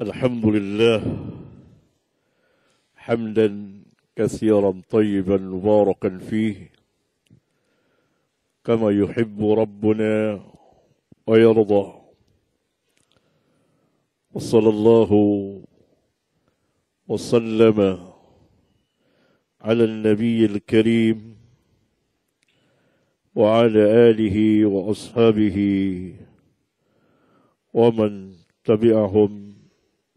الحمد لله حمدا كثيرا طيبا مباركا فيه كما يحب ربنا ويرضى. وصلى الله وسلم على النبي الكريم وعلى آله وأصحابه ومن تبعهم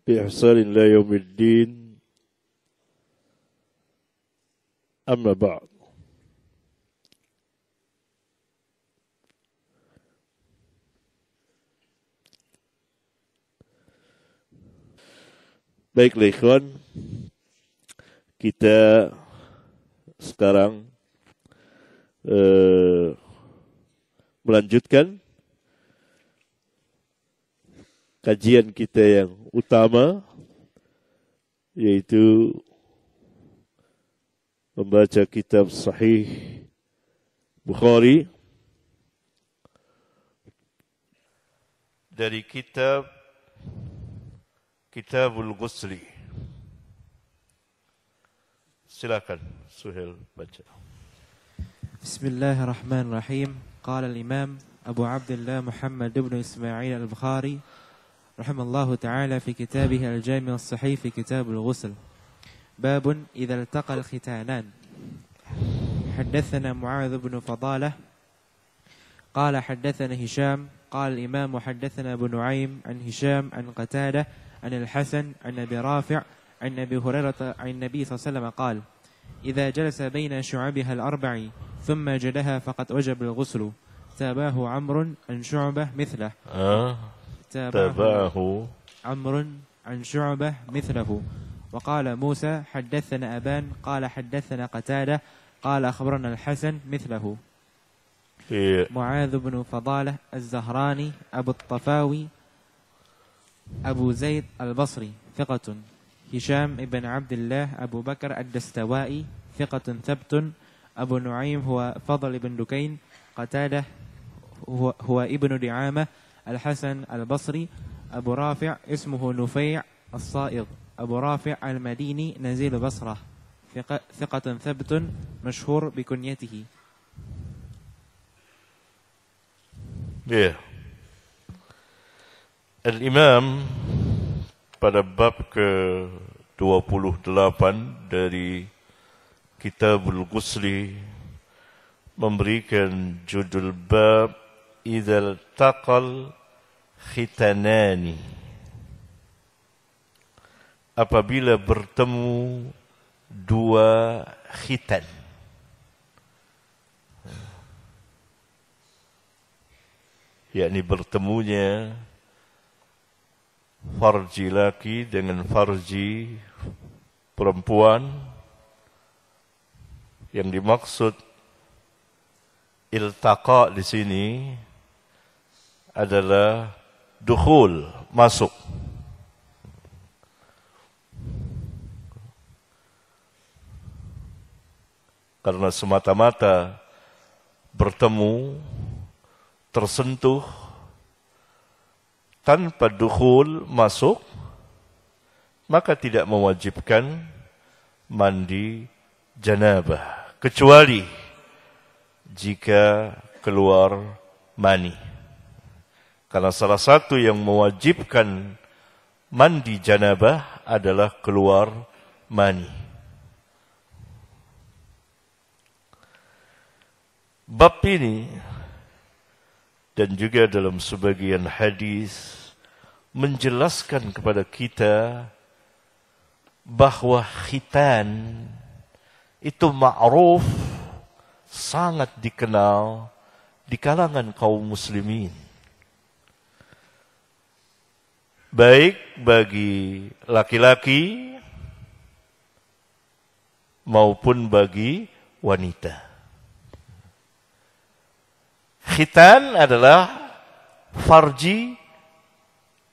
بإحسان إلى يوم الدين. أما بعد. Baiklah ikhwan, kita sekarang melanjutkan kajian kita yang utama, yaitu membaca kitab Sahih Bukhari dari Kitabul Ghusli. Silakan Suhail baca. Bismillahirrahmanirrahim. Qala al-Imam Abu Abdullah Muhammad ibn Ismail al-Bukhari rahimallahu ta'ala fi kitabih al-Jami' as-Sahih fi Kitab al-Ghusl. Babun idza iltaqa al-khitanan. Haddathana Mu'adh ibn Fadalah qala haddathana Hisham qala al-Imam haddathana Abu Nu'aym an Hisham an Qatadah عن الحسن عن أبي رافع عن أبي هريرة عن النبي صلى الله عليه وسلم قال إذا جلس بين شعبها الأربع ثم جلها فقد وجب الغسل. تاباه عمرو عن شعبة مثله. تاباه عمرو عن شعبة مثله. وقال موسى حدثنا أبان قال حدثنا قتادة قال أخبرنا الحسن مثله. معاذ بن فضالة الزهراني أبو الطفاوي أبو زيد البصري ثقة. هشام بن عبد الله أبو بكر الدستوائي ثقة ثبت. أبو نعيم هو فضل بن دكين. قتادة هو ابن دعامة. الحسن البصري. أبو رافع اسمه نفيع الصائغ. أبو رافع المديني نزيل بصرة ثقة ثبت مشهور بكنيته. Al-Imam pada bab ke-28 dari Kitabul Ghusli memberikan judul bab Idzal taqal khitanani, apabila bertemu dua khitan. Yakni bertemunya farji laki dengan farji perempuan. Yang dimaksud iltaqa di sini adalah dukhul, masuk. Karena semata-mata bertemu, tersentuh, tanpa dukhul, masuk, maka tidak mewajibkan mandi janabah, kecuali jika keluar mani. Karena salah satu yang mewajibkan mandi janabah adalah keluar mani. Bab ini dan juga dalam sebagian hadis menjelaskan kepada kita bahwa khitan itu ma'ruf, sangat dikenal di kalangan kaum muslimin, baik bagi laki-laki maupun bagi wanita. Khitan adalah farji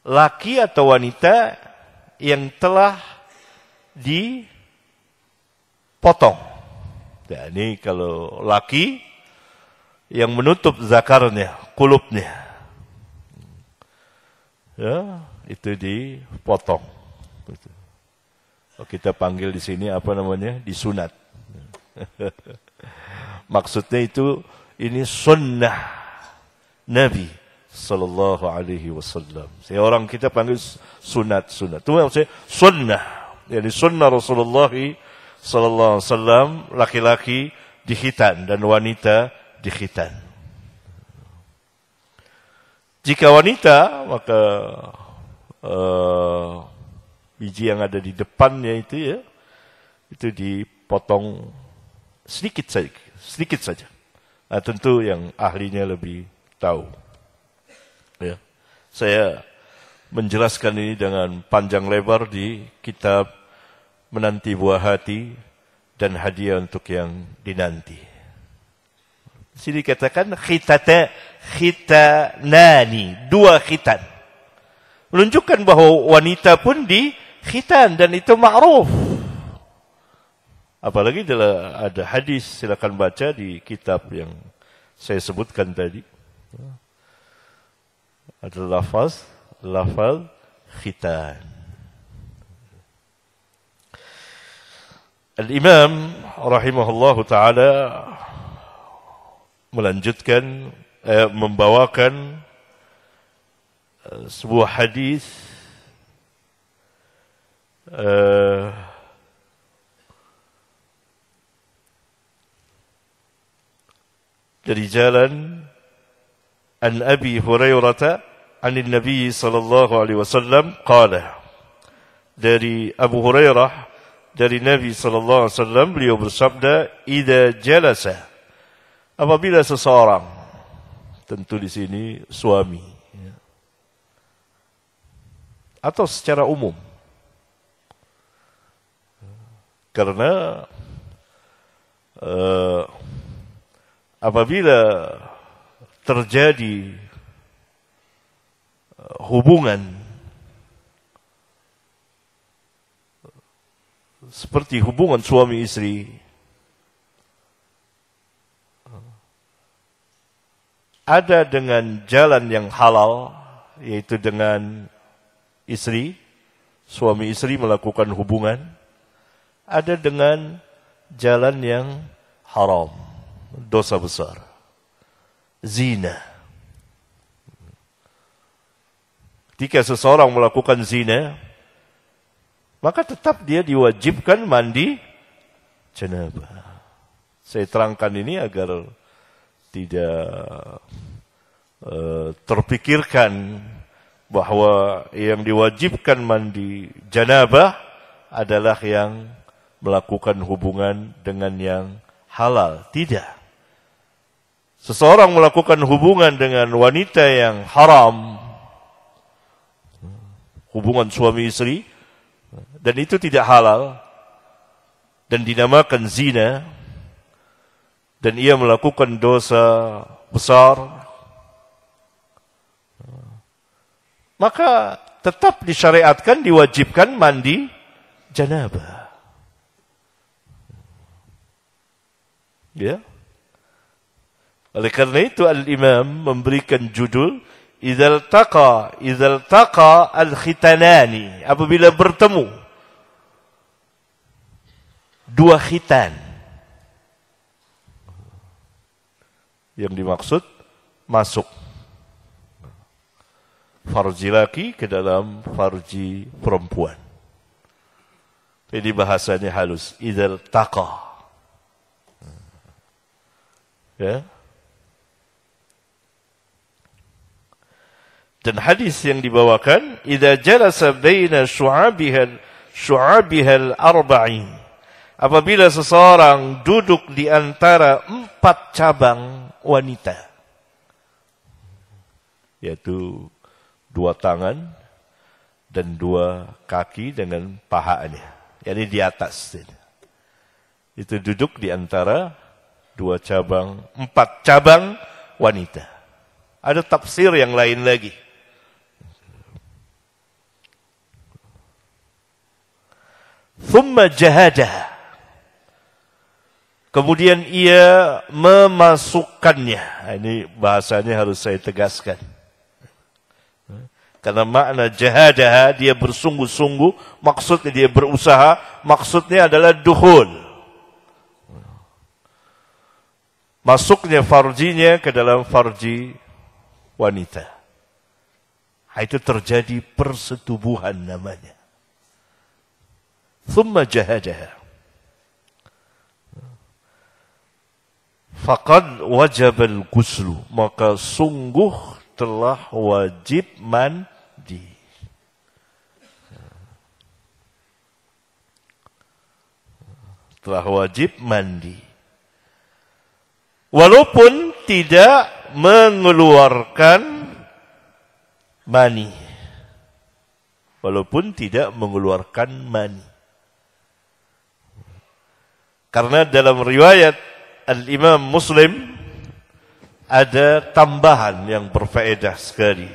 laki atau wanita yang telah dipotong. Nah, ini kalau laki yang menutup zakarnya, kulubnya. Ya, itu dipotong. Kita panggil di sini apa namanya? Disunat. Maksudnya itu ini sunnah Nabi sallallahu alaihi wasallam. Orang kita panggil sunat. Itu maksudnya sunnah. Yani sunnah Rasulullah sallallahu alaihi wasallam, laki-laki dikhitan dan wanita dikhitan. Jika wanita, maka biji yang ada di depannya itu ya, itu dipotong sedikit saja. Nah, tentu yang ahlinya lebih tahu. Ya. Saya menjelaskan ini dengan panjang lebar di kitab Menanti Buah Hati dan Hadiah untuk yang dinanti. Di sini dikatakan khitanani, 2 khitan. Menunjukkan bahwa wanita pun dikhitan dan itu ma'ruf. Apalagi ada hadis, silakan baca di kitab yang saya sebutkan tadi. Ada lafaz khitan. Al-Imam rahimahullahu ta'ala melanjutkan, membawakan sebuah hadis dari jalan an Abi Hurairah an Nabi sallallahu alaihi wasallam qala, dari Abu Hurairah dari Nabi sallallahu alaihi wasallam, beliau bersabda, idza jalasa, apabila seseorang, tentu di sini suami ya, atau secara umum, karena apabila terjadi hubungan seperti hubungan suami istri, ada dengan jalan yang halal, yaitu dengan istri, suami istri melakukan hubungan, ada dengan jalan yang haram, dosa besar, zina. Ketika seseorang melakukan zina, maka tetap dia diwajibkan mandi janabah. Saya terangkan ini agar tidak terpikirkan bahwa yang diwajibkan mandi janabah adalah yang melakukan hubungan dengan yang halal. Tidak. Seseorang melakukan hubungan dengan wanita yang haram, hubungan suami istri, dan itu tidak halal dan dinamakan zina, dan ia melakukan dosa besar, maka tetap disyariatkan, diwajibkan mandi janabah. Ya. Oleh karena itu Al-Imam memberikan judul Idzal taqa al-khitanani, apabila bertemu 2 khitan. Yang dimaksud masuk farji laki ke dalam farji perempuan. Jadi bahasanya halus, idzal taqa. Ya. Dan hadis yang dibawakan, idza jalasa baina syu'abihal arba'in, apabila seseorang duduk di antara 4 cabang wanita, yaitu 2 tangan dan 2 kaki dengan pahanya, yakni di atas. Itu duduk di antara 4 cabang wanita. Ada tafsir yang lain lagi. Thumma jahadah, kemudian ia memasukkannya. Ini bahasanya harus saya tegaskan. Karena makna jahadaha, dia bersungguh-sungguh, maksudnya dia berusaha, maksudnya adalah dukhul. Masuknya farjinya ke dalam farji wanita. Itu terjadi persetubuhan namanya. Thumma jahadaha. Faqad wajabal ghuslu, maka sungguh telah wajib mandi. Telah wajib mandi. Walaupun tidak mengeluarkan mani. Walaupun tidak mengeluarkan mani. Karena dalam riwayat Al-Imam Muslim ada tambahan yang berfaedah sekali,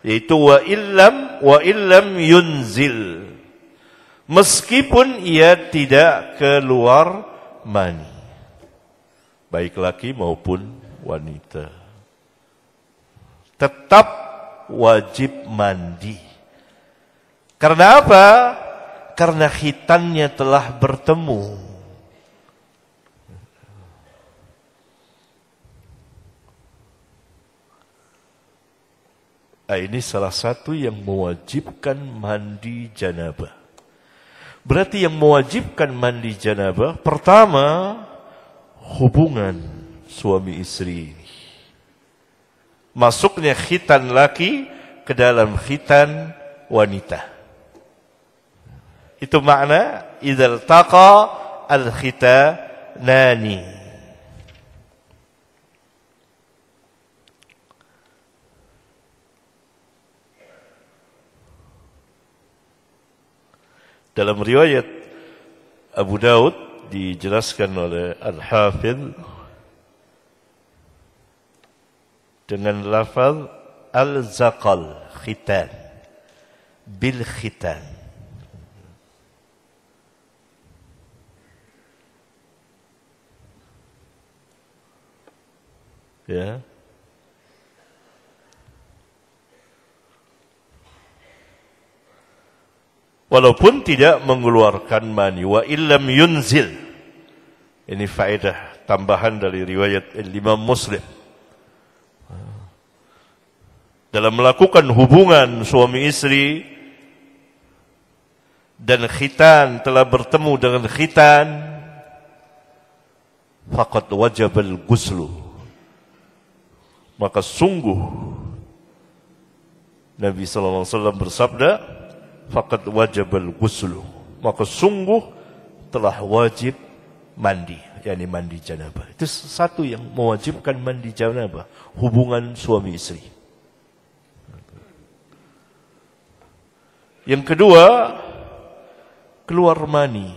yaitu wa illam yunzil, meskipun ia tidak keluar mani, baik laki maupun wanita, tetap wajib mandi. Karena apa? Karena khitannya telah bertemu. Nah, ini salah satu yang mewajibkan mandi janabah. Berarti yang mewajibkan mandi janabah, pertama, hubungan suami istri ini. Masuknya khitan laki ke dalam khitan wanita. Itu makna idzal taqa al-khitanani. Dalam riwayat Abu Daud dijelaskan oleh Al-Hafidh dengan lafaz al-zaqal, khitan, bil khitan. Ya. Walaupun tidak mengeluarkan mani, wa illam yunzil. Ini faedah tambahan dari riwayat Imam Muslim. Dalam melakukan hubungan suami istri dan khitan telah bertemu dengan khitan, faqad wajabal ghuslu, maka sungguh Nabi sallallahu alaihi wasallam bersabda, faqad wajabal ghuslu, maka sungguh telah wajib mandi, yakni mandi janabah. Itu satu yang mewajibkan mandi janabah, hubungan suami istri. Yang kedua, keluar mani,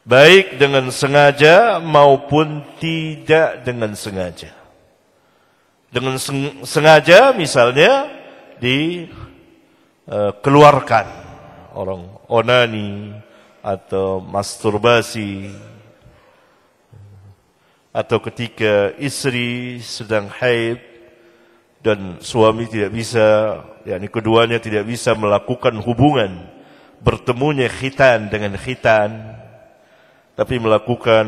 baik dengan sengaja maupun tidak dengan sengaja. Dengan sengaja misalnya dikeluarkan, orang onani atau masturbasi, atau ketika istri sedang haid dan suami tidak bisa, yakni keduanya tidak bisa melakukan hubungan, bertemunya khitan dengan khitan, tapi melakukan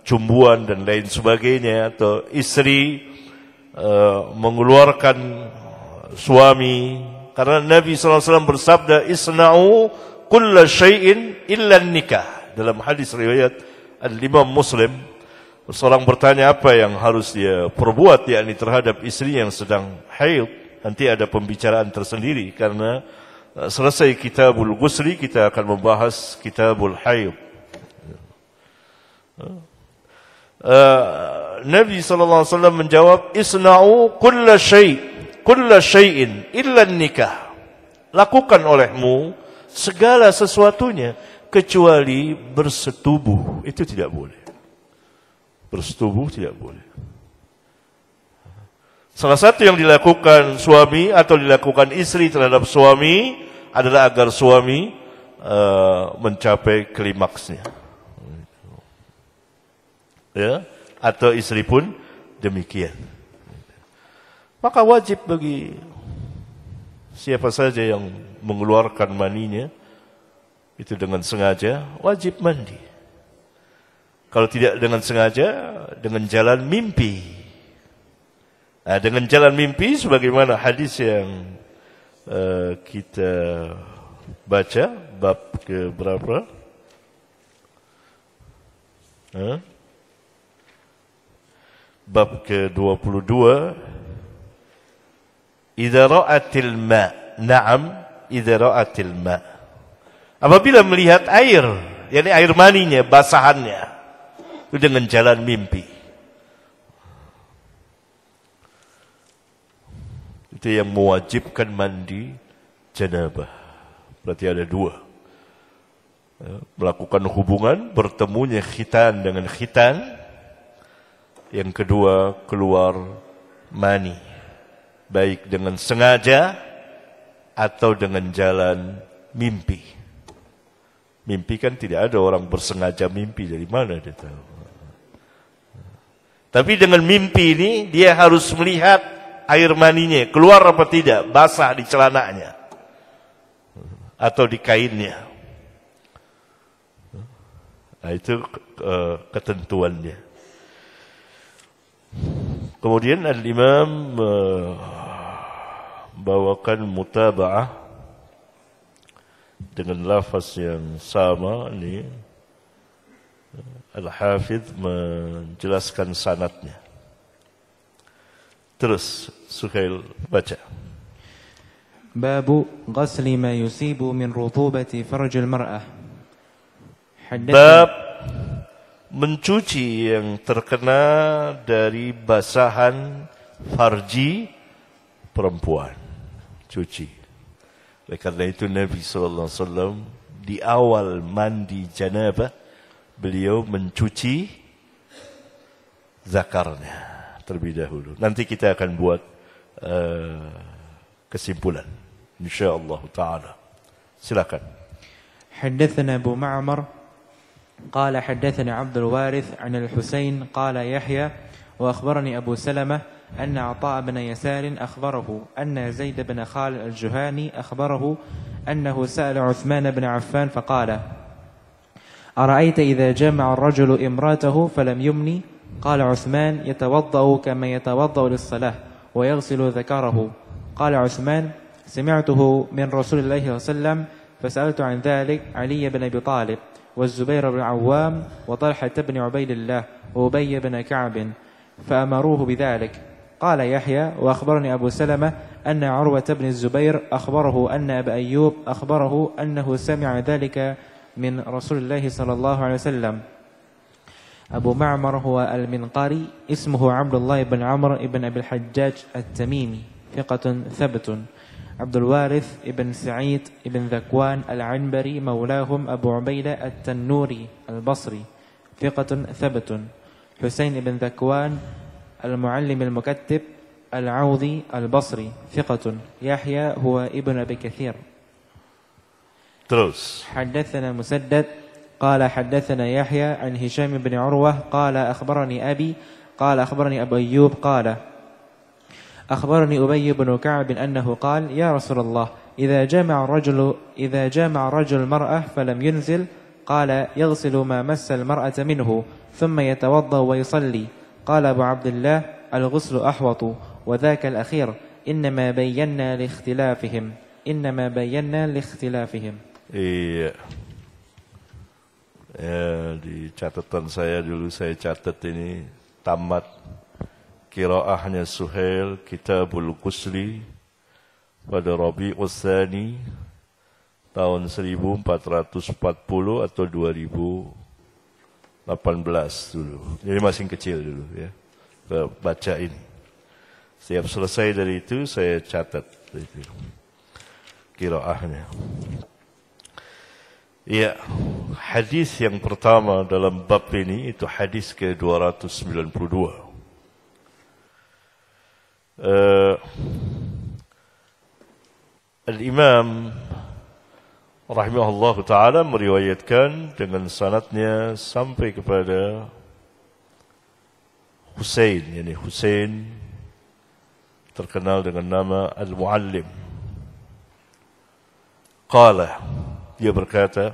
cumbuan dan lain sebagainya, atau istri mengeluarkan suami, karena Nabi SAW bersabda, isna'u kulla syai'in illa nikah. Dalam hadis riwayat Al-Imam Muslim, seorang bertanya apa yang harus dia perbuat, yakni terhadap istri yang sedang haid. Nanti ada pembicaraan tersendiri, karena selesai kitabul ghusli kita akan membahas kitabul haid. Nabi SAW menjawab, isna'u kulla syai'in illa nikah. Lakukan olehmu segala sesuatunya kecuali bersetubuh. Itu tidak boleh. Bersetubuh tidak boleh. Salah satu yang dilakukan suami atau dilakukan istri terhadap suami adalah agar suami mencapai klimaksnya. Ya, atau istri pun demikian. maka wajib bagi siapa saja yang mengeluarkan maninya itu dengan sengaja, wajib mandi. Kalau tidak dengan sengaja, dengan jalan mimpi. Nah, dengan jalan mimpi sebagaimana hadis yang kita baca bab ke berapa? Bab ke-22. Idza ra'atil ma'. Na'am, idza ra'atil ma'. Apabila melihat air, yakni air maninya, basahannya, itu dengan jalan mimpi. Itu yang mewajibkan mandi janabah. Berarti ada dua. Melakukan hubungan, bertemunya khitan dengan khitan. Yang kedua, keluar mani. Baik dengan sengaja atau dengan jalan mimpi. Mimpi kan tidak ada orang bersengaja mimpi, dari mana dia tahu. Tapi dengan mimpi ini dia harus melihat air maninya keluar apa tidak, basah di celananya atau di kainnya. Nah, itu ketentuannya. Kemudian Al-Imam bawakan mutaba'ah dengan lafaz yang sama ini. Al-Hafidh menjelaskan sanadnya. Terus Suhail baca. Babu ghasli ma yusibu min rutubati farjil mar'ah. Bab mencuci yang terkena dari basahan farji perempuan. Cuci. Oleh karena itu Nabi SAW di awal mandi janabah beliau mencuci zakarnya terlebih dahulu. Nanti kita akan buat kesimpulan insyaallah taala. Silakan. Haddatsana Abu Ma'mar قال حدثنا عبد الوارث عن الحسين قال يحيى وأخبرني أبو سلمة أن عطاء بن يسار أخبره أن زيد بن خالد الجهاني أخبره أنه سأل عثمان بن عفان فقال أرأيت إذا جمع الرجل امرأته فلم يمني قال عثمان يتوضأ كما يتوضأ للصلاة ويغسل ذكره قال عثمان سمعته من رسول الله صلى الله عليه وسلم فسألت عن ذلك علي بن أبي طالب والزبير بن عوام وطلحة بن عبيد الله وأبي بن كعب فأمروه بذلك قال يحيى وأخبرني أبو سلمة أن عروة بن الزبير أخبره أن أبا أيوب أخبره أنه سمع ذلك من رسول الله صلى الله عليه وسلم. أبو معمر هو المنقاري اسمه عبد الله بن عمرو بن أبي الحجاج التميمي ثقة ثبت. عبد الوارث بن سعيد بن ذكوان العنبري مولاهم أبو عبيدة التنوري البصري ثقة ثبت. حسين بن ذكوان المعلم المكتب العوضي البصري ثقة. يحيى هو ابن أبي كثير. Terus. حدثنا مسدد قال حدثنا يحيى عن هشام بن عروة قال أخبرني أبي قال أخبرني أبو أيوب قال أخبرني أبي بن كعب أنه قال يا رسول الله إذا جامع الرجل المرأة فلم ينزل قال يغسل ما مس المرأة منه ثم يتوضأ ويصلي قال أبو عبد الله الغسل أحوط وذاك الأخير إنما بينا لاختلافهم. Iya. Ya, di catatan saya dulu saya catat ini tamat qiraahnya Suhail Kitabul Ghusli pada Rabiul Tsani tahun 1440 atau 2018 dulu. Jadi masih kecil dulu ya. Baca ini. Setiap selesai dari itu saya catat itu qiraahnya. Ya, hadis yang pertama dalam bab ini itu hadis ke-292. Al-Imam rahimahullah ta'ala meriwayatkan dengan sanadnya sampai kepada Husain, yani Husain terkenal dengan nama Al-Muallim. Qala, dia berkata,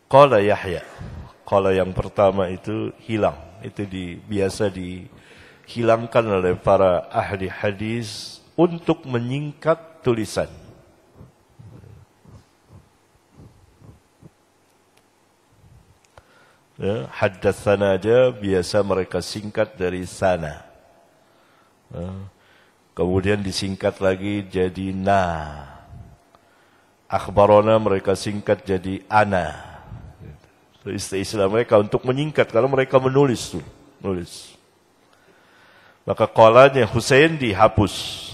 Qala Yahya. Qala yang pertama itu hilang. Itu biasa dihilangkan oleh para ahli hadis untuk menyingkat tulisan. Ya, haddatsana aja biasa mereka singkat dari sana. Kemudian disingkat lagi jadi na. Akhbarona mereka singkat jadi ana. Itu istilah mereka untuk menyingkat karena mereka menulis. Maka qalanya Husain dihapus.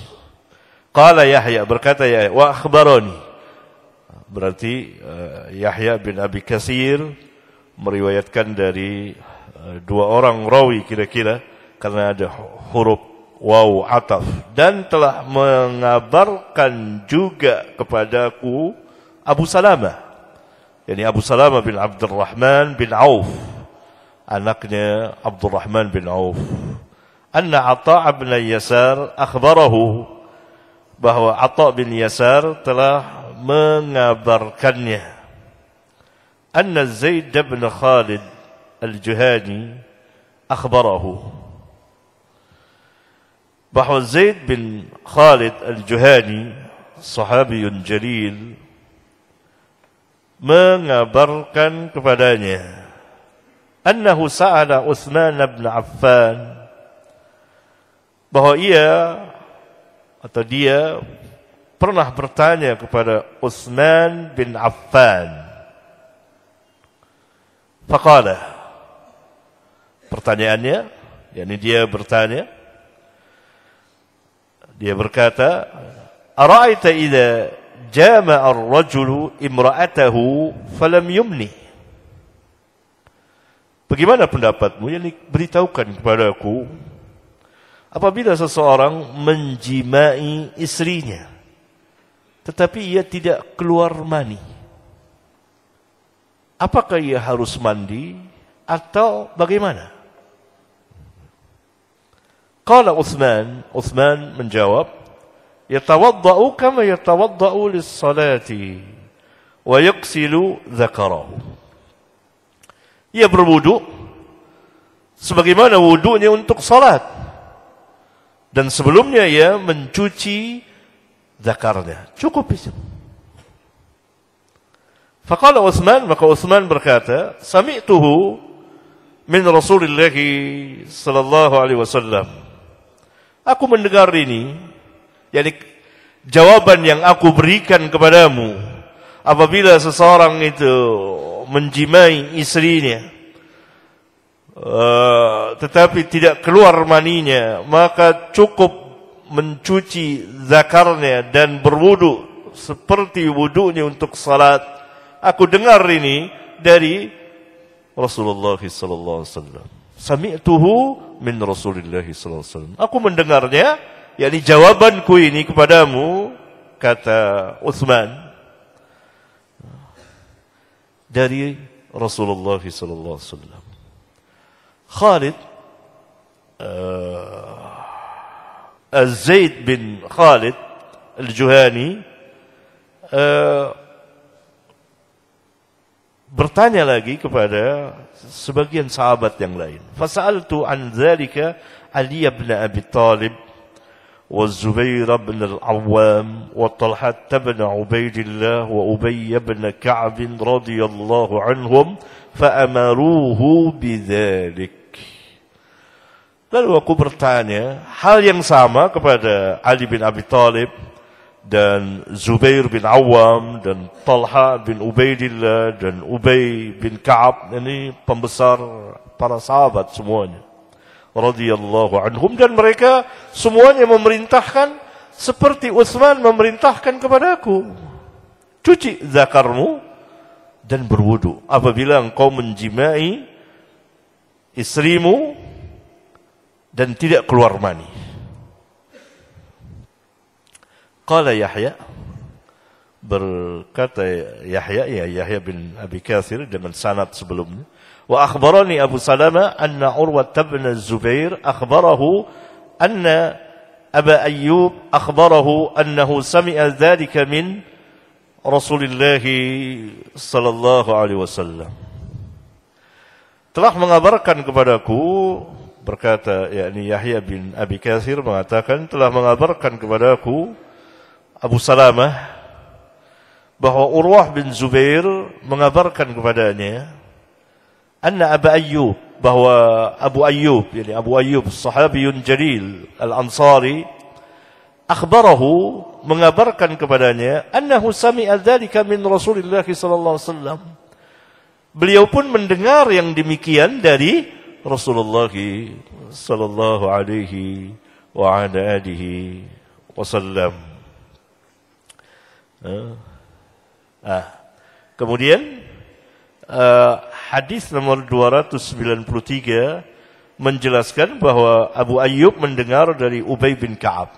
Qala Yahya, berkata Yahya, wa akhbaroni. Berarti Yahya bin Abi Katsir meriwayatkan dari dua orang rawi kira-kira karena ada huruf waw ataf, dan telah mengabarkan juga kepadaku Abu Salamah, yakni Abu Salamah bin Abdurrahman bin Auf, anaknya Abdurrahman bin Auf, anna Atha' bin Yasar akhbarahu, bahwa Atha' bin Yasar telah mengabarkannya, anna Zaid bin Khalid al-Juhani akhbarahu, bahwa Zaid bin Khalid al-Juhani, sahabiyun jalil, mengabarkan kepadanya, annahu sa'ala Utsman bin Affan, bahwa dia pernah bertanya kepada Utsman bin Affan. Faqala, pertanyaannya, yakni dia bertanya, dia berkata, ara'aita idza jama'a ar-rajulu imra'atahu falam yumni. Bagaimana pendapatmu? Yani beritahukan kepadaku apabila seseorang menjimai istrinya tetapi ia tidak keluar mani. Apakah ia harus mandi atau bagaimana? Qala Utsman menjawab, yatawadda'u kama yatawadda'u lis-salati wa yaghsilu dzakarahu. Ia berwudu sebagaimana wudunya untuk salat, dan sebelumnya ia mencuci zakarnya. Cukup itu. Faqala Utsman, maka Utsman berkata, sami'tuhu min Rasulillah sallallahu alaihi wasallam. Aku mendengar ini, yakni jawaban yang aku berikan kepadamu apabila seseorang itu menjimai istrinya tetapi tidak keluar maninya, maka cukup mencuci zakarnya dan berwudu seperti wudunya untuk salat. Aku dengar ini dari Rasulullah sallallahu alaihi wasallam. Sami'tuhu min Rasulillah sallallahu alaihi wasallam. Aku mendengarnya, yakni jawabanku ini kepadamu, kata Utsman, dari Rasulullah sallallahu alaihi wasallam. Khalid Zaid bin Khalid al-Juhani bertanya lagi kepada sebagian sahabat yang lain. Fasa'altu an dzalika Ali bin Abi Thalib wa Zubair bin al-Awwam wa Talha bin Ubaidillah wa Ubay bin Ka'b radhiyallahu anhum fa'amaruhu bidzalik. Lalu aku bertanya hal yang sama kepada Ali bin Abi Thalib dan Zubair bin Awam dan Talha bin Ubaidillah dan Ubay bin Ka'ab, ini pembesar para sahabat semuanya radhiyallahu anhum, dan mereka semuanya memerintahkan seperti Utsman memerintahkan kepadaku, cuci zakarmu dan berwudu apabila engkau menjimai istrimu dan tidak keluar mani. Qala Yahya, berkata Yahya bin Abi Katsir dengan sanad sebelumnya, wa akhbarani Abu Salamah anna Urwa bin Zubair akhbarahu anna Aba Ayyub akhbarahu annahu sami'a dzalika min Rasulullah sallallahu alaihi wasallam. Telah mengabarkan kepadaku, berkata yakni Yahya bin Abi Katsir mengatakan telah mengabarkan kepadaku Abu Salamah bahwa Urwah bin Zubair mengabarkan kepadanya anna Aba Ayyub, bahwa Abu Ayyub, yani Abu Ayyub sahabiyun jalil al-Ansari, akhbarahu, mengabarkan kepadanya annahu sami'a dzalika min Rasulillah sallallahu alaihi wasallam. Beliau pun mendengar yang demikian dari Rasulullah sallallahu alaihi wa ala alihi wasallam. Kemudian hadis nomor 293 menjelaskan bahwa Abu Ayyub mendengar dari Ubay bin Ka'ab.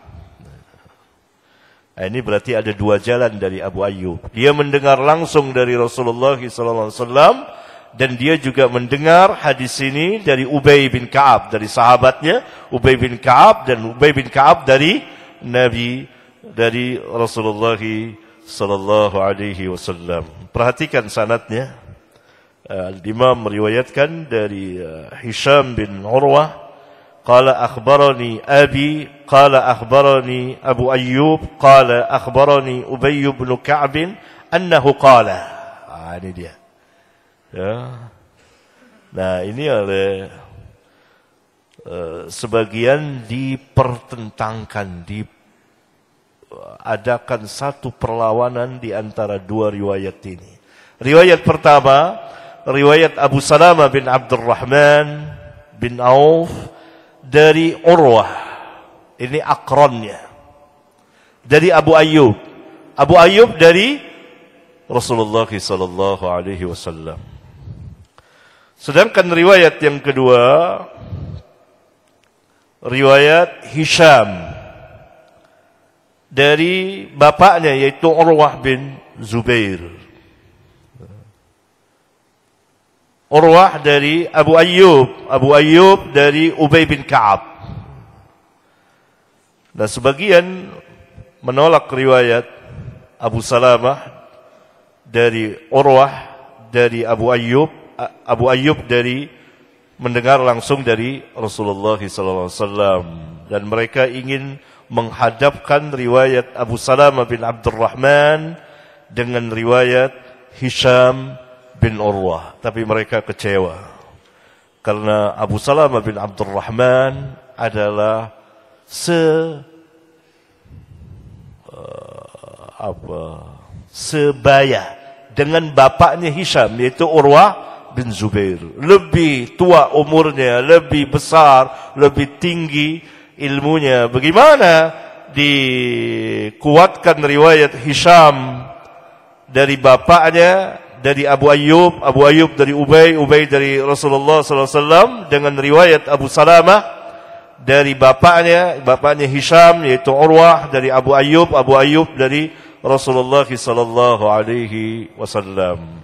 Ini berarti ada dua jalan dari Abu Ayyub. Dia mendengar langsung dari Rasulullah SAW dan dia juga mendengar hadis ini dari Ubay bin Ka'ab, dari sahabatnya Ubay bin Ka'ab, dan Ubay bin Ka'ab dari Nabi, dari Rasulullah sallallahu alaihi wasallam. Perhatikan sanadnya. Al-Imam meriwayatkan dari Hisham bin Urwah, qala akhbarani abi, qala akhbarani Abu Ayyub, qala akhbarani Ubay bin Ka'ab annahu qala. Ini dia. Ya. Nah, ini oleh sebagian dipertentangkan, adakan satu perlawanan di antara dua riwayat ini. Riwayat pertama, riwayat Abu Salamah bin Abdurrahman bin Auf dari Urwah, ini akronnya, dari Abu Ayyub. Abu Ayyub dari Rasulullah sallallahu alaihi wasallam. Sedangkan riwayat yang kedua, riwayat Hisham dari bapaknya yaitu Urwah bin Zubair. Urwah dari Abu Ayyub, Abu Ayyub dari Ubay bin Ka'ab. Dan sebagian menolak riwayat Abu Salamah dari Urwah dari Abu Ayyub, Abu Ayyub dari mendengar langsung dari Rasulullah SAW, dan mereka ingin menghadapkan riwayat Abu Salamah bin Abdurrahman dengan riwayat Hisham bin Urwah, tapi mereka kecewa karena Abu Salamah bin Abdurrahman adalah sebaya dengan bapaknya Hisham, yaitu Urwah bin Zubair. Lebih tua umurnya, lebih besar, lebih tinggi ilmunya. Bagaimana dikuatkan riwayat Hisham dari bapaknya, dari Abu Ayyub, Abu Ayyub dari Ubay, Ubay dari Rasulullah SAW, dengan riwayat Abu Salamah dari bapaknya, bapaknya Hisham yaitu Urwah dari Abu Ayyub, Abu Ayyub dari Rasulullah sallallahu alaihi wasallam.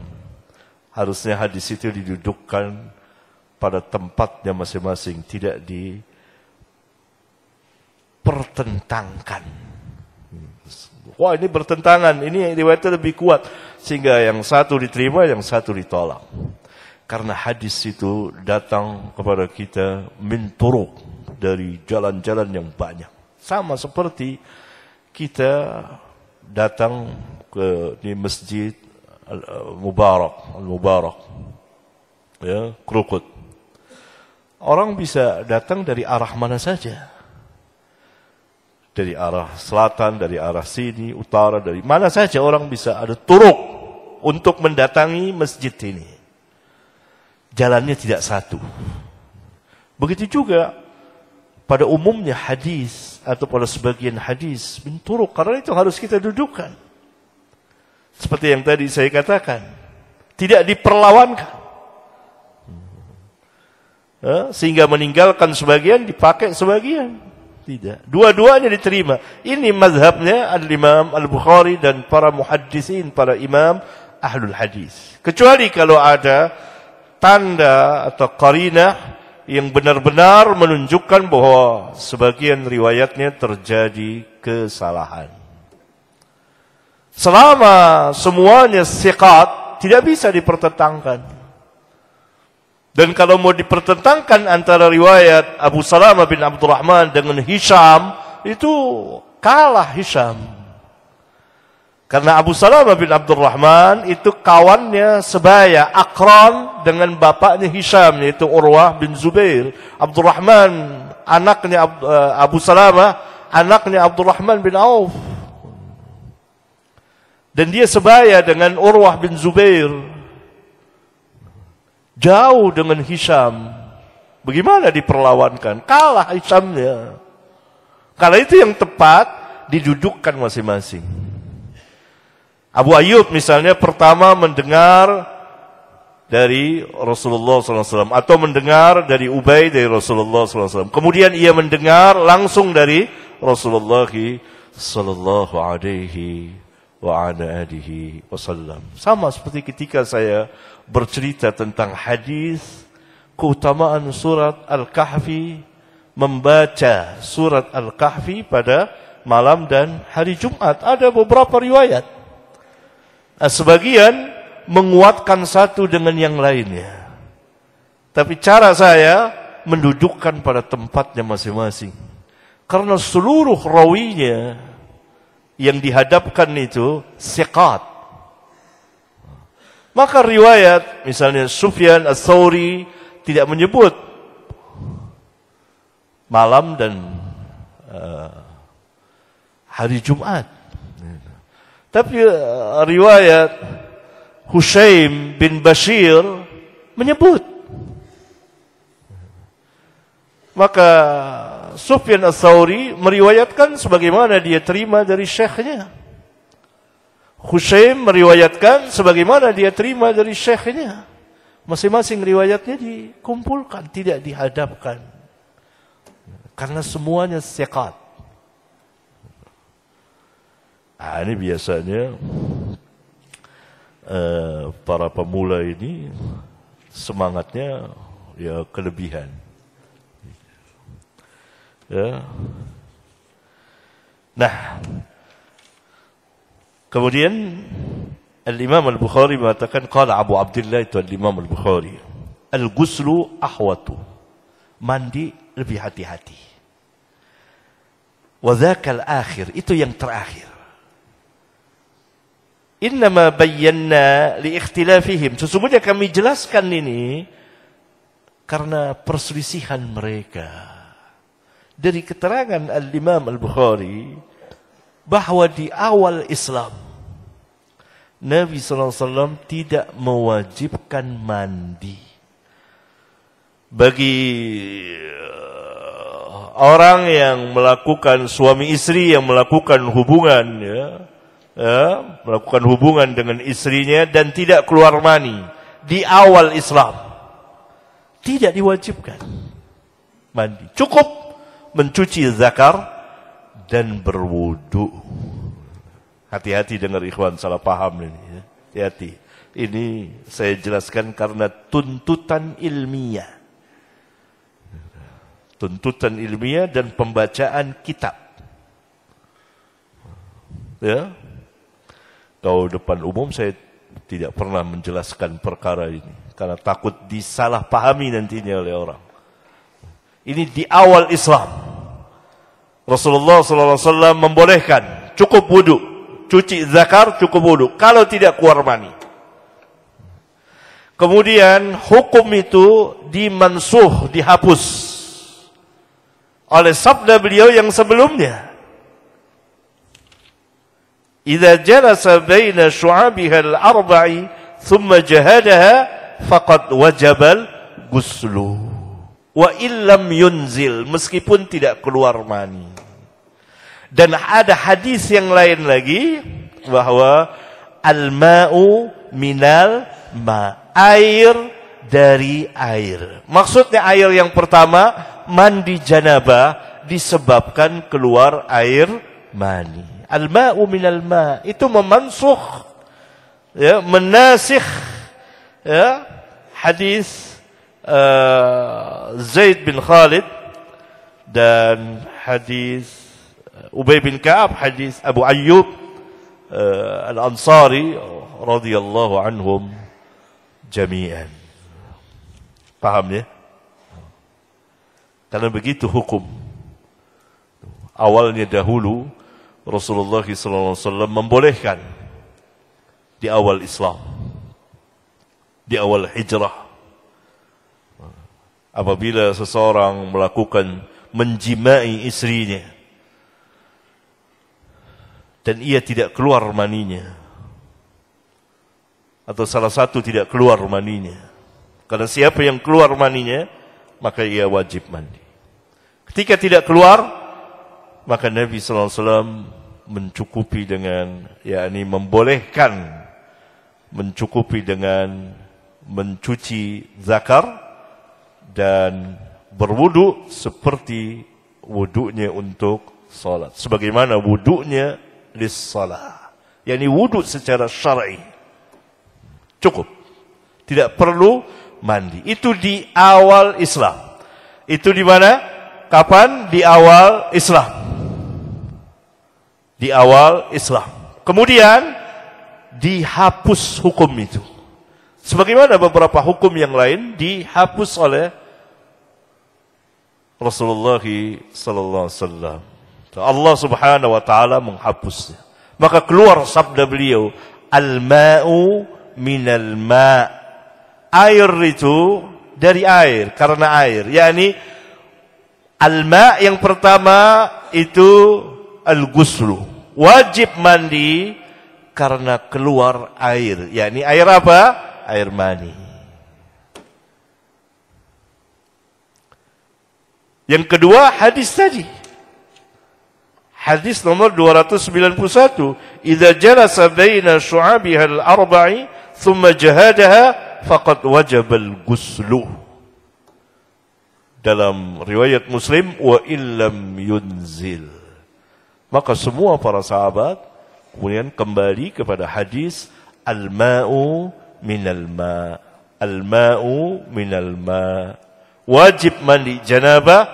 Harusnya hadis itu didudukkan pada tempatnya masing-masing, tidak dipertentangkan. Wah, ini bertentangan, ini riwayatnya lebih kuat, sehingga yang satu diterima, yang satu ditolak. Karena hadis itu datang kepada kita min turuq, dari jalan-jalan yang banyak. Sama seperti kita datang ke di masjid Al-Mubarak, ya, Krukut. Orang bisa datang dari arah mana saja. Dari arah selatan, dari arah sini, utara, dari mana saja orang bisa ada turuk untuk mendatangi masjid ini. Jalannya tidak satu. Begitu juga pada umumnya hadis atau pada sebagian hadis bin turuk, karena itu harus kita dudukkan. Seperti yang tadi saya katakan, tidak diperlawankan. Sehingga meninggalkan sebagian, dipakai sebagian. Tidak. Dua-duanya diterima. Ini mazhabnya Al-Imam Al-Bukhari dan para muhaddisin, para imam ahlul hadis. Kecuali kalau ada tanda atau qarinah yang benar-benar menunjukkan bahwa sebagian riwayatnya terjadi kesalahan. Selama semuanya thiqat, tidak bisa dipertentangkan. Dan kalau mau dipertentangkan antara riwayat Abu Salamah bin Abdurrahman dengan Hisham, itu kalah Hisham. Karena Abu Salamah bin Abdurrahman itu kawannya sebaya, akran dengan bapaknya Hisham, yaitu Urwah bin Zubair. Abdurrahman, anaknya Abu Salamah, anaknya Abdurrahman bin Auf. Dan dia sebaya dengan Urwah bin Zubair. Jauh dengan Hisham. Bagaimana diperlawankan? Kalah Hishamnya. Kalau itu yang tepat, didudukkan masing-masing. Abu Ayyub misalnya pertama mendengar dari Rasulullah SAW atau mendengar dari Ubay dari Rasulullah SAW. Kemudian ia mendengar langsung dari Rasulullah sallallahu alaihi wa ala alihi wasallam. Sama seperti ketika saya bercerita tentang hadis keutamaan surat Al-Kahfi, membaca surat Al-Kahfi pada malam dan hari Jumat. Ada beberapa riwayat. Sebagian menguatkan satu dengan yang lainnya. Tapi cara saya mendudukkan pada tempatnya masing-masing. Karena seluruh rawinya yang dihadapkan itu thiqat. Maka riwayat misalnya Sufyan Ats-Tsauri tidak menyebut malam dan hari Jumat. Tapi riwayat Hushaim bin Bashir menyebut. Maka Sufyan Ats-Tsauri meriwayatkan sebagaimana dia terima dari syekhnya. Hushaim meriwayatkan sebagaimana dia terima dari syekhnya. Masing-masing riwayatnya dikumpulkan, tidak dihadapkan. Karena semuanya thiqat. Ini biasanya para pemula ini semangatnya ya kelebihan. Ya. Nah, kemudian Al-Imam Al-Bukhari mengatakan, qala Abu Abdullah, itu Al-Imam Al-Bukhari, al-ghuslu ahwatu, mandi lebih hati-hati. Wa dzakal akhir, itu yang terakhir. Innama bayyana li ikhtilafihim, sesungguhnya kami jelaskan ini karena perselisihan mereka. Dari keterangan Al-Imam Al-Bukhari bahwa di awal Islam Nabi SAW tidak mewajibkan mandi bagi orang yang melakukan, suami istri yang melakukan hubungan, melakukan hubungan dengan istrinya dan tidak keluar mani di awal Islam, tidak diwajibkan mandi, cukup mencuci zakar dan berwudu. Hati-hati dengar ikhwan, salah paham ini. Hati-hati. Ini saya jelaskan karena tuntutan ilmiah. Tuntutan ilmiah dan pembacaan kitab. Ya. Kalau depan umum saya tidak pernah menjelaskan perkara ini karena takut disalahpahami nantinya oleh orang. Ini di awal Islam. Rasulullah SAW membolehkan cukup wudu, cuci zakar cukup wudu kalau tidak keluar mani. Kemudian hukum itu dimansuh, dihapus oleh sabda beliau yang sebelumnya. Idza jalasa baina syu'abiha al-arba'i thumma jahadaha faqad wajabal ghuslu wa illam yunzil, meskipun tidak keluar mani. Dan ada hadis yang lain lagi bahwa al-ma'u minal ma, air dari air. Maksudnya air yang pertama mandi janabah disebabkan keluar air mani. Al-ma'u minal ma, itu memansuh, ya, menasikh, ya, hadis Zaid bin Khalid dan hadis Ubay bin Ka'ab, hadis Abu Ayyub Al-Ansari radhiyallahu anhum jami'an. Paham ya? Karena begitu hukum. Awalnya dahulu Rasulullah SAW membolehkan di awal Islam, di awal hijrah, apabila seseorang melakukan menjimai istrinya dan ia tidak keluar maninya, atau salah satu tidak keluar maninya, karena siapa yang keluar maninya maka ia wajib mandi. Ketika tidak keluar, maka Nabi SAW mencukupi dengan, yakni membolehkan mencukupi dengan mencuci zakar dan berwudu seperti wudunya untuk salat, sebagaimana wudunya lis salat, yakni wudu secara syar'i cukup, tidak perlu mandi. Itu di awal Islam. Itu di mana? Kapan? Di awal Islam. Di awal Islam. Kemudian dihapus hukum itu. Sebagaimana beberapa hukum yang lain dihapus oleh Rasulullah sallallahu alaihi wasallam. Allah Subhanahu wa taala menghapusnya. Maka keluar sabda beliau, al-ma'u minal ma'. Air itu dari air, karena air. Yakni al-ma' yang pertama itu al-ghuslu. Wajib mandi karena keluar air. Yakni air apa? Air mani. Yang kedua hadis tadi. Hadis nomor 291. Idza jalasa baina syu'abiha al-arba'i thumma jahadaha faqad wajabal ghuslu. Dalam riwayat Muslim, wa illam yunzil. Maka semua para sahabat kemudian kembali kepada hadis al-ma'u minal ma'. Al-ma'u minal ma'. Wajib mandi janabah,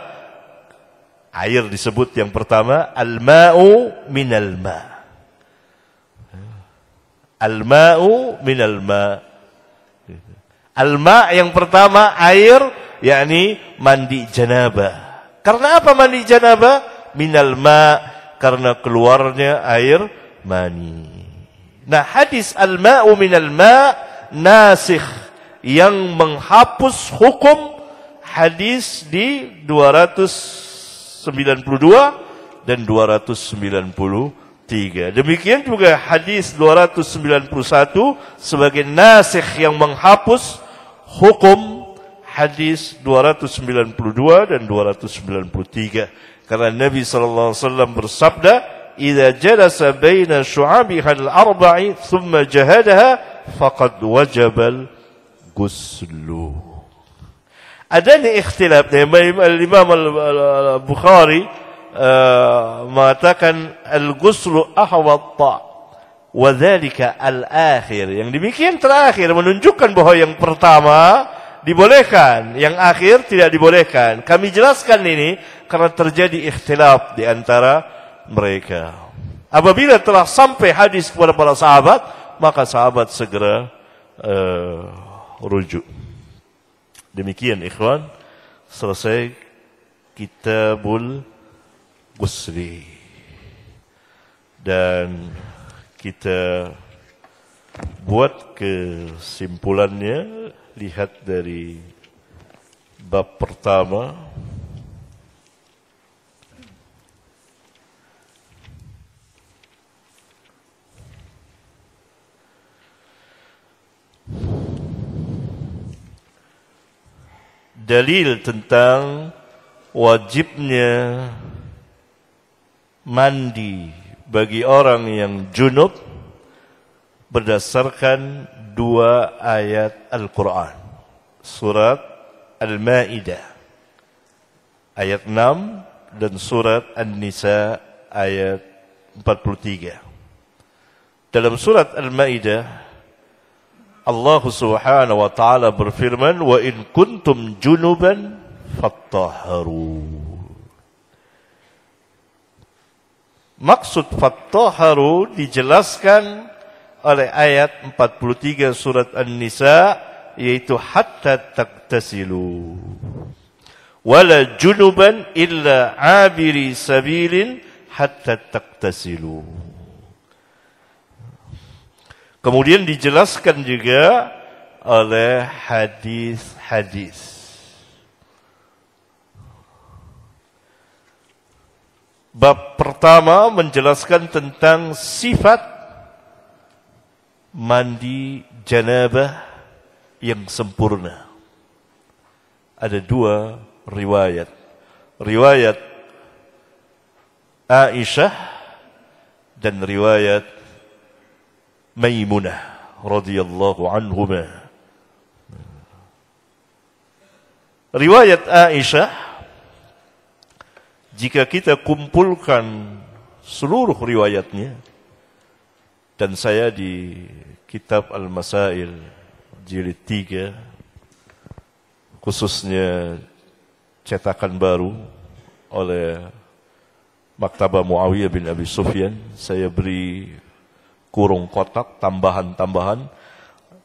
air disebut yang pertama, al-ma'u minal ma'. Al-ma'u minal ma'. Al-ma' yang pertama air, yakni mandi janabah. Karena apa mandi janabah? Minal ma', karena keluarnya air mani. Nah, hadis al-ma'u minal ma' nasikh, yang menghapus hukum hadis di 292 dan 293. Demikian juga hadis 291 sebagai nasikh yang menghapus hukum hadis 292 dan 293. Karena Nabi SAW bersabda, "Idza jalasa baina syu'abiha al-arba'i thumma jahadaha faqad wajabal ghuslu." Adanya ikhtilaf. Imam al-Bukhari mengatakan al-ghuslu ahwatta wa dzalika al-akhir. Yang demikian terakhir menunjukkan bahwa yang pertama dibolehkan, yang akhir tidak dibolehkan. Kami jelaskan ini karena terjadi ikhtilaf di antara mereka. Apabila telah sampai hadis kepada para sahabat, maka sahabat segera rujuk. Demikian ikhwan, selesai kitabul ghusli. Dan kita buat kesimpulannya, lihat dari bab pertama. Dalil tentang wajibnya mandi bagi orang yang junub berdasarkan dua ayat Al-Quran. Surat Al-Ma'idah ayat 6 dan surat An-Nisa ayat 43. Dalam surat Al-Ma'idah Allah Subhanahu wa taala berfirman, "Wa in kuntum junuban fattahharu." Maksud fattahharu dijelaskan oleh ayat 43 surat An-Nisa, yaitu hatta taqtasilu. Wala junuban illa abiri sabilin hatta taqtasilu. Kemudian dijelaskan juga oleh hadis-hadis. Bab pertama menjelaskan tentang sifat mandi janabah yang sempurna. Ada dua riwayat. Riwayat Aisyah dan riwayat Maimunah radhiyallahu anhuma. Riwayat Aisyah, jika kita kumpulkan seluruh riwayatnya, dan saya di kitab Al-Masail jilid 3, khususnya cetakan baru oleh Maktabah Muawiyah bin Abi Sufyan, saya beri kurung kotak tambahan-tambahan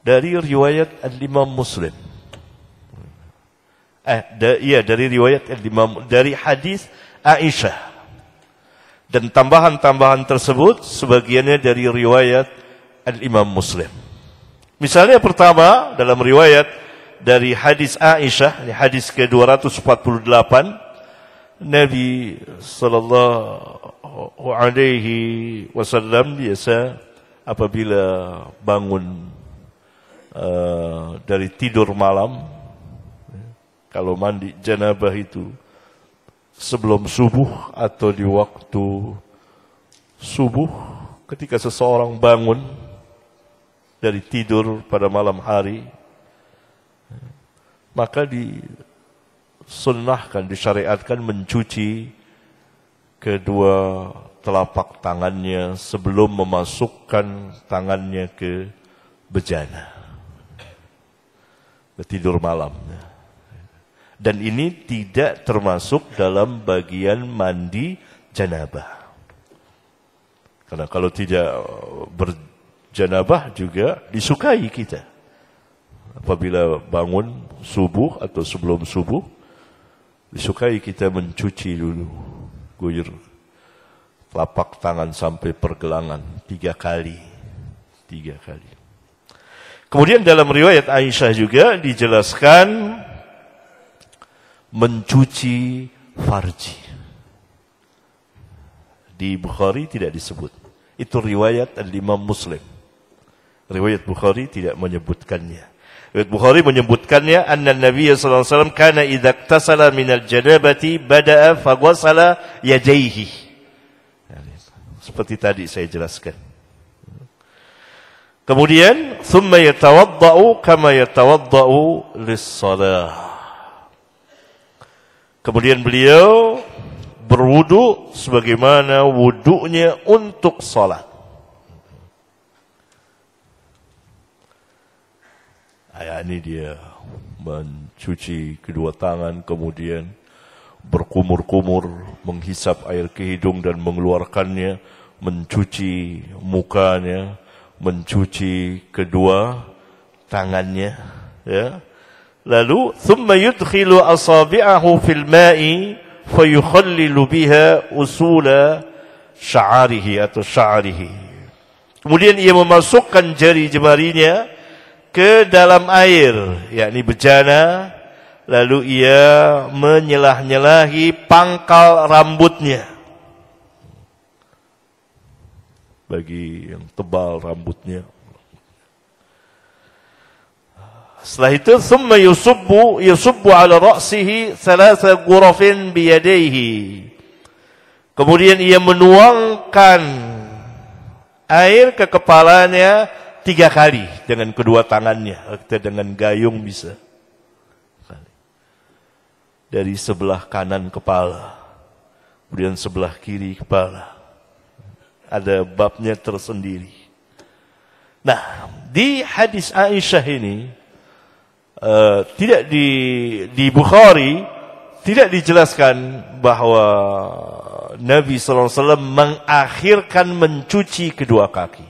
dari riwayat Al-Imam Muslim. Dari riwayat Al-Imam, dari hadis Aisyah. Dan tambahan-tambahan tersebut sebagiannya dari riwayat Al-Imam Muslim. Misalnya pertama dalam riwayat dari hadis Aisyah, hadis ke-248, Nabi sallallahu alaihi wasallam biasa apabila bangun dari tidur malam, kalau mandi janabah itu sebelum subuh atau di waktu subuh, ketika seseorang bangun dari tidur pada malam hari, maka disunnahkan, disyariatkan mencuci kedua telapak tangannya sebelum memasukkan tangannya ke bejana, ke tidur malam. Dan ini tidak termasuk dalam bagian mandi janabah. Karena kalau tidak berjanabah juga disukai kita. Apabila bangun subuh atau sebelum subuh, disukai kita mencuci dulu, guyur telapak tangan sampai pergelangan 3 kali. 3 kali. Kemudian dalam riwayat Aisyah juga dijelaskan mencuci farji. Di Bukhari tidak disebut. Itu riwayat Al-Imam Muslim. Riwayat Bukhari tidak menyebutkannya. Riwayat Bukhari menyebutkannya, anna Nabi sallallahu alaihi wasallam kana idza iktasala minal janabati bada'a faghasala yadayhi. Seperti tadi saya jelaskan. Kemudian thumma yatawaddau kama yatawaddau lis-shalah. Kemudian beliau berwudu sebagaimana wudunya untuk salat. Ini dia mencuci kedua tangan, kemudian berkumur-kumur, menghisap air ke hidung dan mengeluarkannya, mencuci mukanya, mencuci kedua tangannya, ya. Lalu thumma yudkhilu asabi'ahu fil ma'i fayukhallilu biha usula sya'arihi atau sya'arihi. Kemudian ia memasukkan jari-jemarinya ke dalam air, yakni bejana, lalu ia menyelah-nyelahi pangkal rambutnya. Bagi yang tebal rambutnya. Setelah itu thumma yusubbu ala ra'sihi 3 ghurafin biyadayhi. Kemudian ia menuangkan air ke kepalanya 3 kali dengan kedua tangannya, atau dengan gayung bisa. Dari sebelah kanan kepala, kemudian sebelah kiri kepala. Ada babnya tersendiri. Nah, di hadis Aisyah ini tidak di Bukhari tidak dijelaskan bahwa Nabi SAW mengakhirkan mencuci kedua kaki.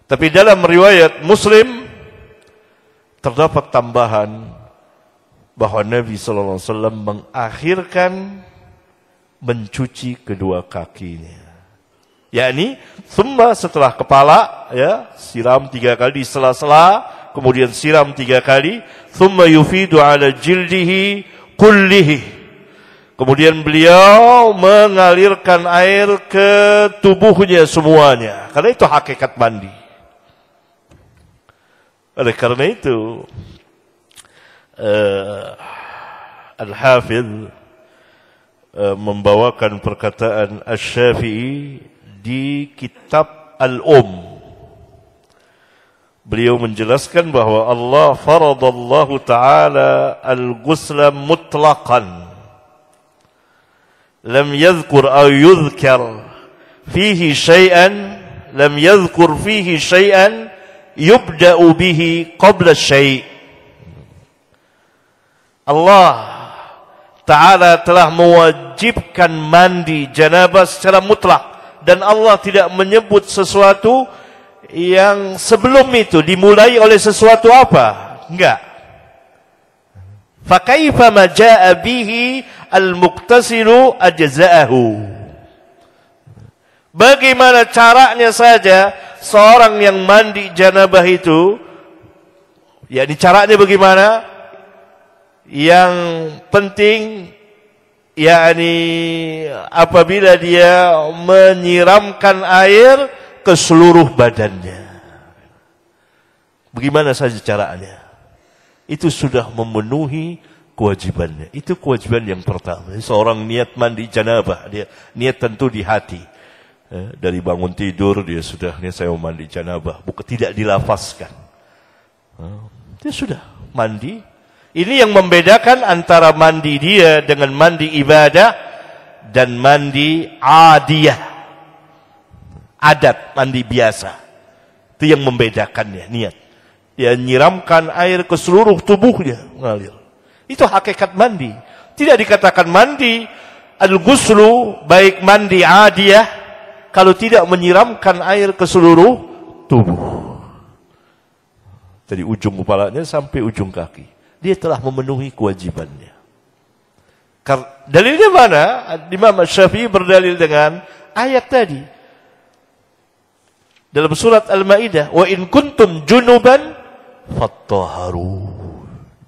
Tapi dalam riwayat Muslim terdapat tambahan bahwa Nabi SAW mengakhirkan mencuci kedua kakinya. Yakni, setelah kepala, ya, siram 3 kali di sela-sela, kemudian siram 3 kali, thumma yufidu ala jildihi kullihi. Kemudian beliau mengalirkan air ke tubuhnya semuanya. Karena itu hakikat mandi. Oleh karena itu, Al-Hafidh membawakan perkataan Asy-Syafi'i di kitab Beliau menjelaskan bahwa Allah faradallahu ta'ala al-ghusla mutlaqan. Lam yadhkur aw yudhkar fihi syai'an, lam yadhkur fihi syai'an yubda'u bihi qabla syai'. Allah Ta'ala telah mewajibkan mandi janabah secara mutlak. Dan Allah tidak menyebut sesuatu yang sebelum itu dimulai oleh sesuatu apa? Enggak. Fakaifa ma jaa bihi al-muqtasilu ajza'ahu. Bagaimana caranya saja seorang yang mandi janabah itu, yakni caranya bagaimana? Yang penting yakni apabila dia menyiramkan air ke seluruh badannya. Bagaimana saja caranya? Itu sudah memenuhi kewajibannya. Itu kewajiban yang pertama. Seorang niat mandi janabah, dia niat tentu di hati. Dari bangun tidur dia sudah niat saya mau mandi janabah, bukan tidak dilafazkan. Dia sudah mandi. Ini yang membedakan antara mandi dia dengan mandi ibadah dan mandi adiyah. Adat, mandi biasa. Itu yang membedakannya, niat. Dia nyiramkan air ke seluruh tubuhnya, mengalir. Itu hakikat mandi. Tidak dikatakan mandi al-ghuslu, baik mandi adiyah, kalau tidak menyiramkan air ke seluruh tubuh. Dari ujung kepalanya sampai ujung kaki. Dia telah memenuhi kewajibannya. Dalilnya mana? Imam Asy-Syafi'i berdalil dengan ayat tadi. Dalam surat Al-Maidah, wa in kuntum junuban fattahharu.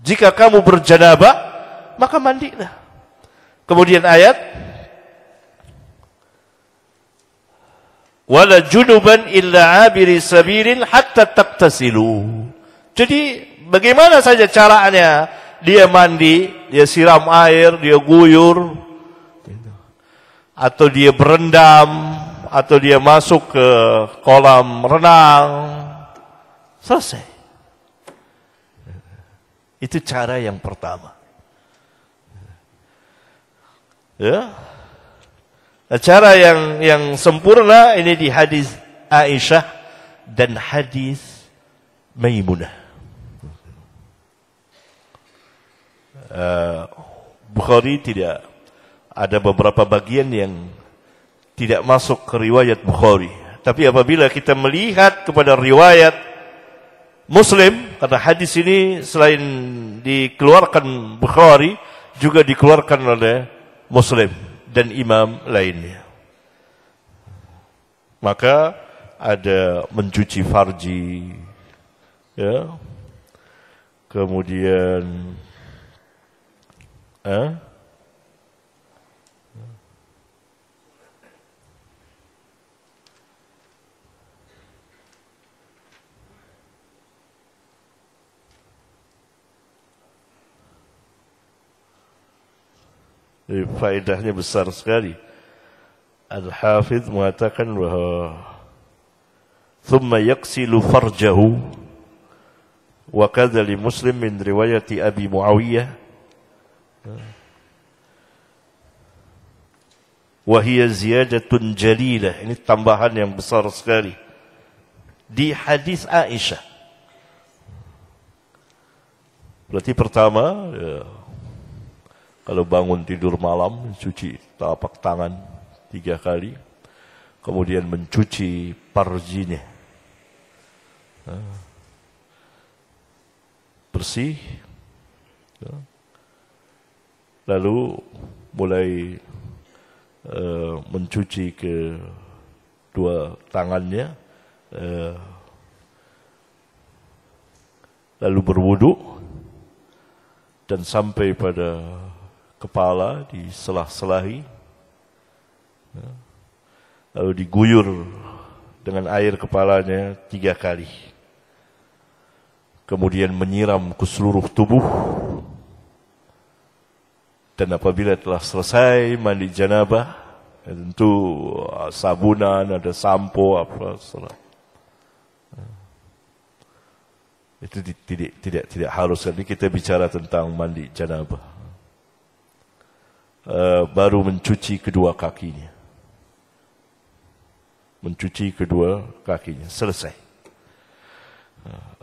Jika kamu berjanabah, maka mandilah. Kemudian ayat wala junuban illa abiri sabilin hatta taqtasilu. Jadi bagaimana saja caranya dia mandi, dia siram air, dia guyur, atau dia berendam, atau dia masuk ke kolam renang, selesai. Itu cara yang pertama. Ya. Nah, cara yang sempurna ini di hadis Aisyah dan hadis Maimunah. Bukhari tidak ada beberapa bagian yang tidak masuk ke riwayat Bukhari. Tapi apabila kita melihat kepada riwayat Muslim, karena hadis ini selain dikeluarkan Bukhari, juga dikeluarkan oleh Muslim dan imam lainnya. Maka ada mencuci farji, ya, kemudian faedahnya besar sekali. Al-Hafidh mengatakan bahwa thumma yaksilu farjahu wa kadza li Muslim min riwayati Abi Muawiyah wa hiya ziyadatun jalilah. Ini tambahan yang besar sekali. di hadis Aisyah. Berarti pertama, ya, kalau bangun tidur malam, mencuci telapak tangan 3 kali. Kemudian mencuci farjinya. Bersih. Ya. Lalu mulai mencuci kedua tangannya. Lalu berwudu. Dan sampai pada kepala diselah-selahi, lalu diguyur dengan air kepalanya 3 kali, kemudian menyiram ke seluruh tubuh, dan apabila telah selesai mandi janabah, tentu sabunan, ada sampo, apa, itu tidak harus. Ini kita bicara tentang mandi janabah. Baru mencuci kedua kakinya. Mencuci kedua kakinya. Selesai.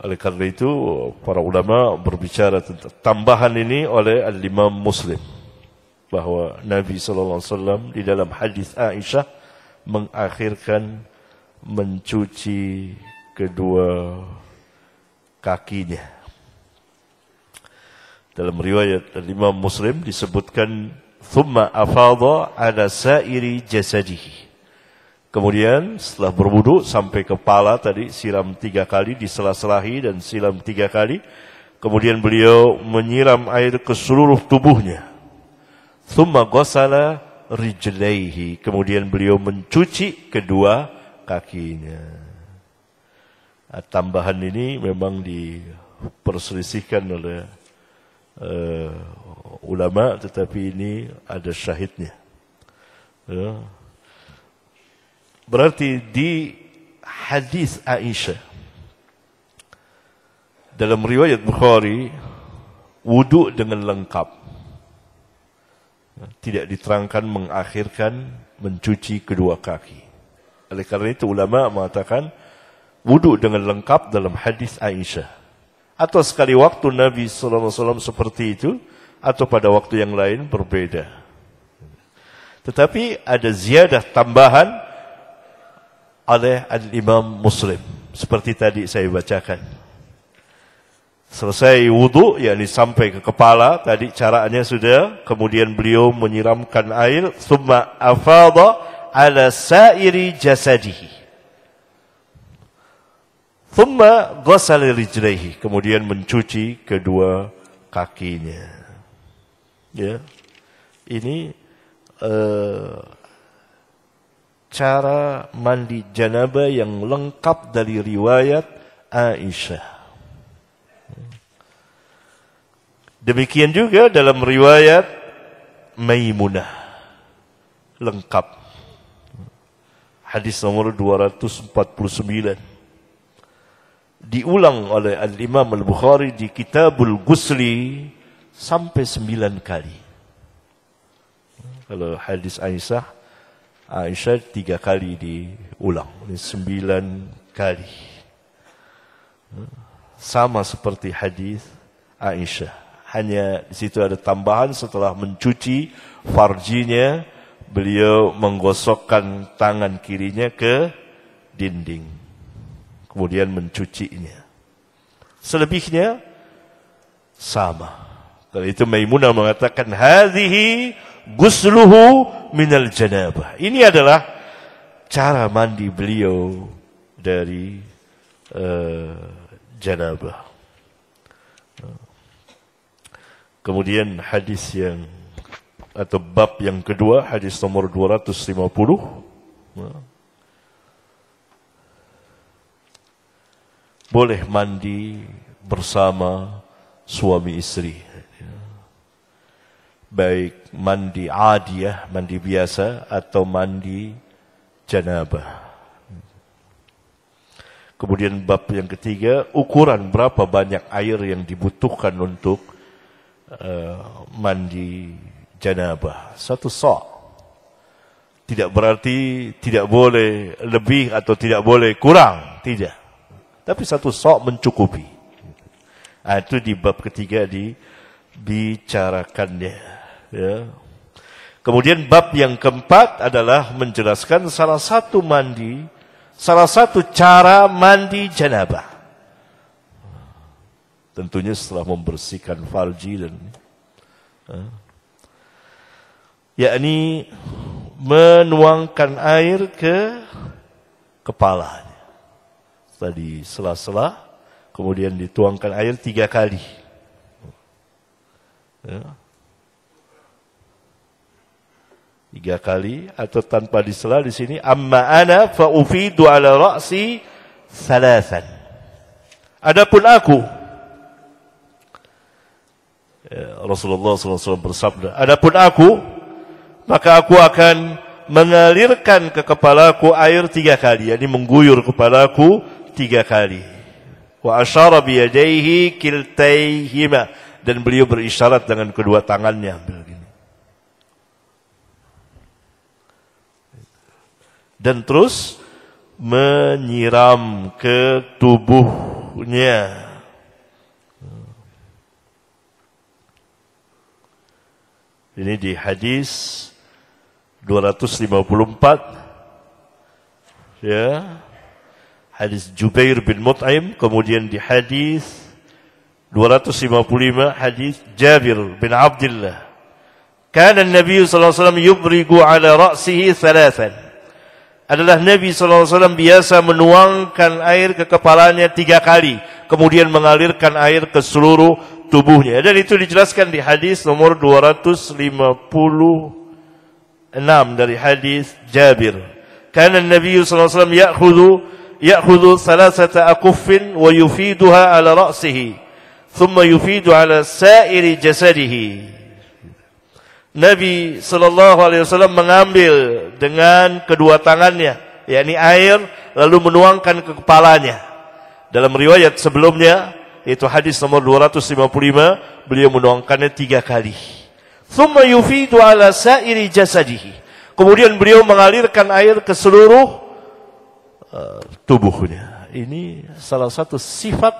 Oleh karena itu, para ulama berbicara tentang tambahan ini oleh Al-Imam Muslim. Bahawa Nabi SAW di dalam hadis Aisyah mengakhirkan mencuci kedua kakinya. Dalam riwayat Imam Muslim disebutkan thumma afadha ala sa'iri jasadihi. Kemudian setelah berwudu sampai kepala tadi siram 3 kali, disela-selahi dan siram 3 kali. Kemudian beliau menyiram air ke seluruh tubuhnya. Thumma ghasala rijlaihi. Kemudian beliau mencuci kedua kakinya. Tambahan ini memang diperselisihkan oleh ulama, tetapi ini ada syahidnya. Ya. Berarti di hadis Aisyah dalam riwayat Bukhari, wudu dengan lengkap. Tidak diterangkan mengakhirkan mencuci kedua kaki. Oleh karena itu ulama mengatakan wudu dengan lengkap dalam hadis Aisyah. Atau sekali waktu Nabi SAW seperti itu, atau pada waktu yang lain berbeda. Tetapi ada ziyadah tambahan oleh Al-Imam Muslim. Seperti tadi saya bacakan. Selesai wudu, yakni sampai ke kepala, tadi caranya sudah. Kemudian beliau menyiramkan air. Thumma afadha ala sa'iri jasadihi. Thumma ghasala rijlaihi, kemudian mencuci kedua kakinya. Ya. Ini cara mandi janabah yang lengkap dari riwayat Aisyah. Demikian juga dalam riwayat Maimunah, lengkap. Hadis nomor 249. Diulang oleh Al-Imam Al-Bukhari di Kitabul Ghusli sampai 9 kali. Kalau hadis Aisyah 3 kali diulang. Ini 9 kali. Sama seperti hadis Aisyah. Hanya di situ ada tambahan, setelah mencuci farjinya, beliau menggosokkan tangan kirinya ke dinding. Kemudian mencucinya. Selebihnya sama. Kalau itu Maimunah mengatakan hadhihi ghusluhu minal janabah. Ini adalah cara mandi beliau dari janabah. Kemudian hadis yang atau bab yang kedua, hadis nomor 250. Boleh mandi bersama suami istri. Baik mandi adiyah, mandi biasa, atau mandi janabah. Kemudian bab yang ketiga, ukuran berapa banyak air yang dibutuhkan untuk mandi janabah. 1 sa'. Tidak berarti tidak boleh lebih atau tidak boleh kurang. Tidak. Tapi 1 sok mencukupi. Itu di bab ketiga dibicarakannya. Ya. Kemudian bab yang keempat adalah menjelaskan salah satu cara mandi janabah. Tentunya setelah membersihkan farji dan yakni menuangkan air ke kepalanya. Tadi sela-sela, kemudian dituangkan air 3 kali. Ya. 3 kali atau tanpa disela di sini. Amma ana fa ufidu ala ra'si 3. Adapun aku, ya, Rasulullah SAW bersabda, adapun aku, maka aku akan mengalirkan ke kepalaku air 3 kali, yakni mengguyur kepalaku 3 kali. Wa asyara biyadaihi kiltaihima, dan beliau berisyarat dengan kedua tangannya begini. Dan terus menyiram ke tubuhnya. Ini di hadis 254, ya, hadis Jubair bin Mut'im. Kemudian di hadis 255 hadis Jabir bin Abdullah, kana Nabi sallallahu alaihi wasallam yubrigu ala ra'sihi 3. Adalah Nabi SAW biasa menuangkan air ke kepalanya 3 kali, kemudian mengalirkan air ke seluruh tubuhnya. Dan itu dijelaskan di hadis nomor 256 dari hadis Jabir. Kana Nabi SAW ya'khudhu 3 akuffin wa yufiduha ala ra'sihi, thumma yufidu ala sa'iri jasadihi. Nabi SAW mengambil dengan kedua tangannya, yakni air, lalu menuangkan ke kepalanya. Dalam riwayat sebelumnya, yaitu hadis nomor 255, beliau menuangkannya 3 kali. Thumma yufidu ala sa'iri jasadihi. Kemudian beliau mengalirkan air ke seluruh tubuhnya. Ini salah satu sifat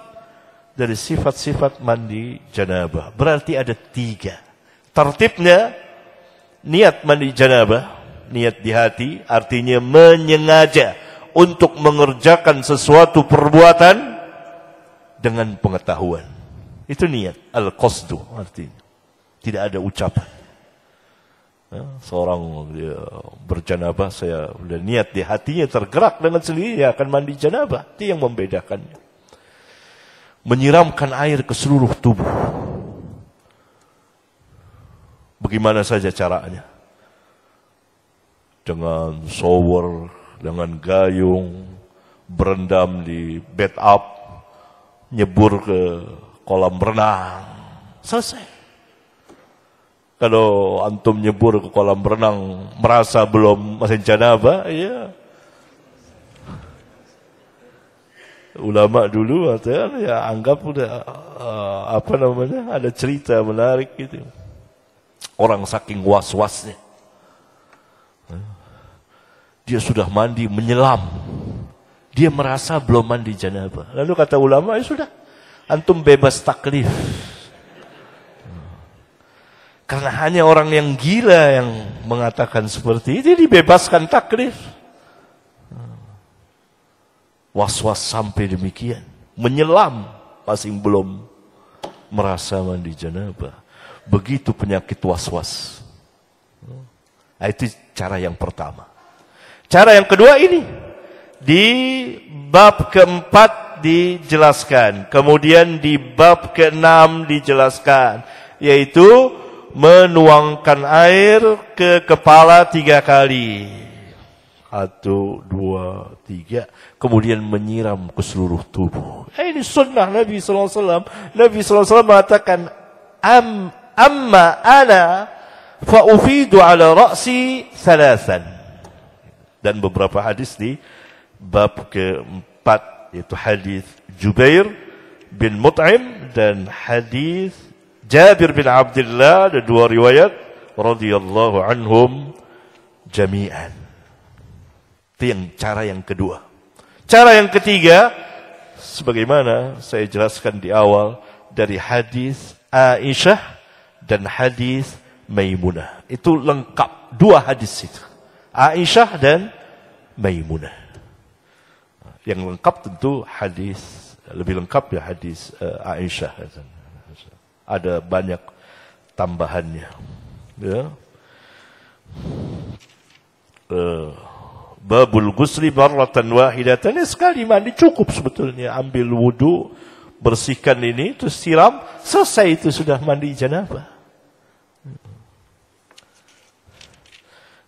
dari sifat-sifat mandi janabah. Berarti ada 3. Tertibnya, niat mandi janabah, niat di hati, artinya menyengaja untuk mengerjakan sesuatu perbuatan dengan pengetahuan. Itu niat, al-qasdu artinya. Tidak ada ucapan. Seorang dia berjanabah, saya udah niat di hatinya, tergerak dengan sendiri, dia akan mandi janabah. Itu yang membedakannya. Menyiramkan air ke seluruh tubuh. Bagaimana saja caranya? Dengan shower, dengan gayung, berendam di bathtub, nyebur ke kolam renang. Selesai. Kalau antum nyebur ke kolam renang merasa belum masih janabah, ya. Ulama dulu ya anggap udah ada cerita menarik gitu. Orang saking was-wasnya, dia sudah mandi menyelam, dia merasa belum mandi janabah. Lalu kata ulama, ya sudah, antum bebas taklif. Karena hanya orang yang gila yang mengatakan seperti itu, dibebaskan taklif. Was-was sampai demikian, menyelam masih belum merasa mandi janabah. Begitu penyakit was-was. Nah, itu cara yang pertama. Cara yang kedua ini di bab keempat dijelaskan, kemudian di bab keenam dijelaskan, yaitu menuangkan air ke kepala 3 kali. 1, 2, 3, kemudian menyiram ke seluruh tubuh. Ini sunnah Nabi SAW. Nabi SAW mengatakan, amma ana fa ufidu ala ra'si 3. Dan beberapa hadis di bab keempat, yaitu hadis Jubair bin Mut'im dan hadis Jabir bin Abdullah, ada 2 riwayat radhiyallahu anhum jami'an. Itu yang cara yang kedua. Cara yang ketiga, sebagaimana saya jelaskan di awal dari hadis Aisyah dan hadis Maimunah. Itu lengkap, dua hadis itu. Aisyah dan Maimunah. Yang lengkap tentu hadis, lebih lengkap ya hadis Aisyah. Ada banyak tambahannya. Ya. Babul ghusli marratan wahidatan, sekali mandi cukup sebetulnya. Ambil wudu, bersihkan ini, terus siram, selesai itu sudah mandi janabah.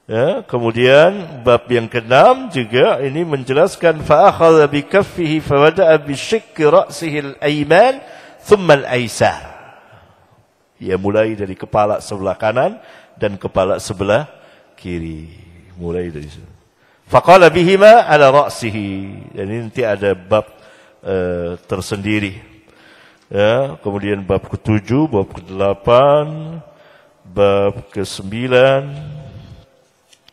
Ya, kemudian bab yang ke-6 juga ini menjelaskan fa akhadha bi kaffihi fa wada'a bi shikki ra'sihi al-ayman thumma al-aysar. Ia mulai dari kepala sebelah kanan dan kepala sebelah kiri. Mulai dari situ. Faqala bihima ala ra'sihi. Dan ini nanti ada bab tersendiri. Ya, kemudian bab ke-7, bab ke-8, bab ke-9.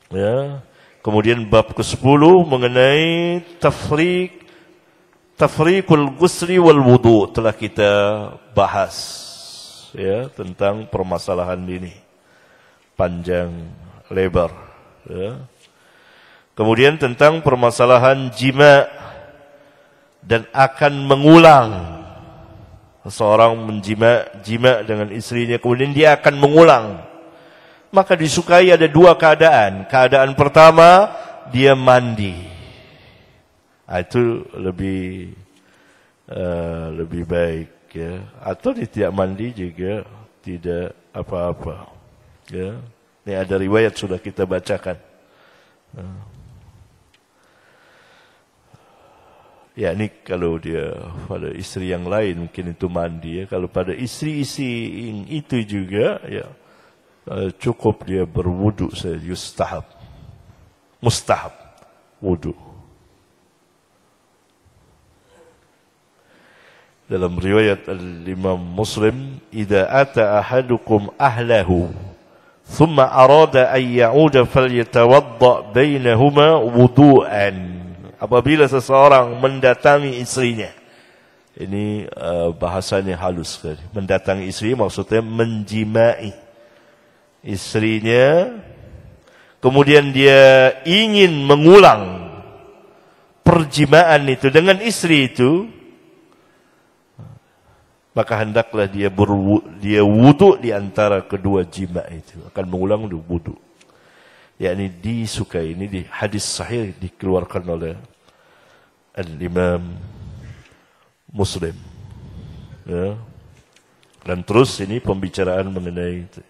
Ya. Kemudian bab ke-10 mengenai tafriqul ghusli wal wudu telah kita bahas, ya, tentang permasalahan ini panjang lebar, ya. Kemudian tentang permasalahan jima dan akan mengulang. Seorang jima dengan istrinya kemudian dia akan mengulang. Maka disukai ada dua keadaan. Keadaan pertama, dia mandi. Itu lebih baik, ya. Atau dia tidak mandi juga tidak apa-apa, ya. Ini ada riwayat sudah kita bacakan. Ya, ini kalau dia pada istri yang lain mungkin itu mandi, ya. Kalau pada istri-istri itu juga, ya, cukup dia berwudu saja, mustahab wudu. Dalam riwayat Imam Muslim, "Idza ata ahadukum ahlahu, thumma arada an ya'uda falyatawadda bainahuma wudu'an." Apabila seseorang mendatangi istrinya, ini bahasanya halus sekali. Mendatangi istri maksudnya menjimai istrinya, kemudian dia ingin mengulang perjimaan itu dengan istri itu, maka hendaklah dia wudu di antara kedua jima itu, akan mengulang wudu. Yakni disukai. Ini di hadis sahih dikeluarkan oleh Al-Imam Muslim, ya. Dan terus ini pembicaraan mengenai itu.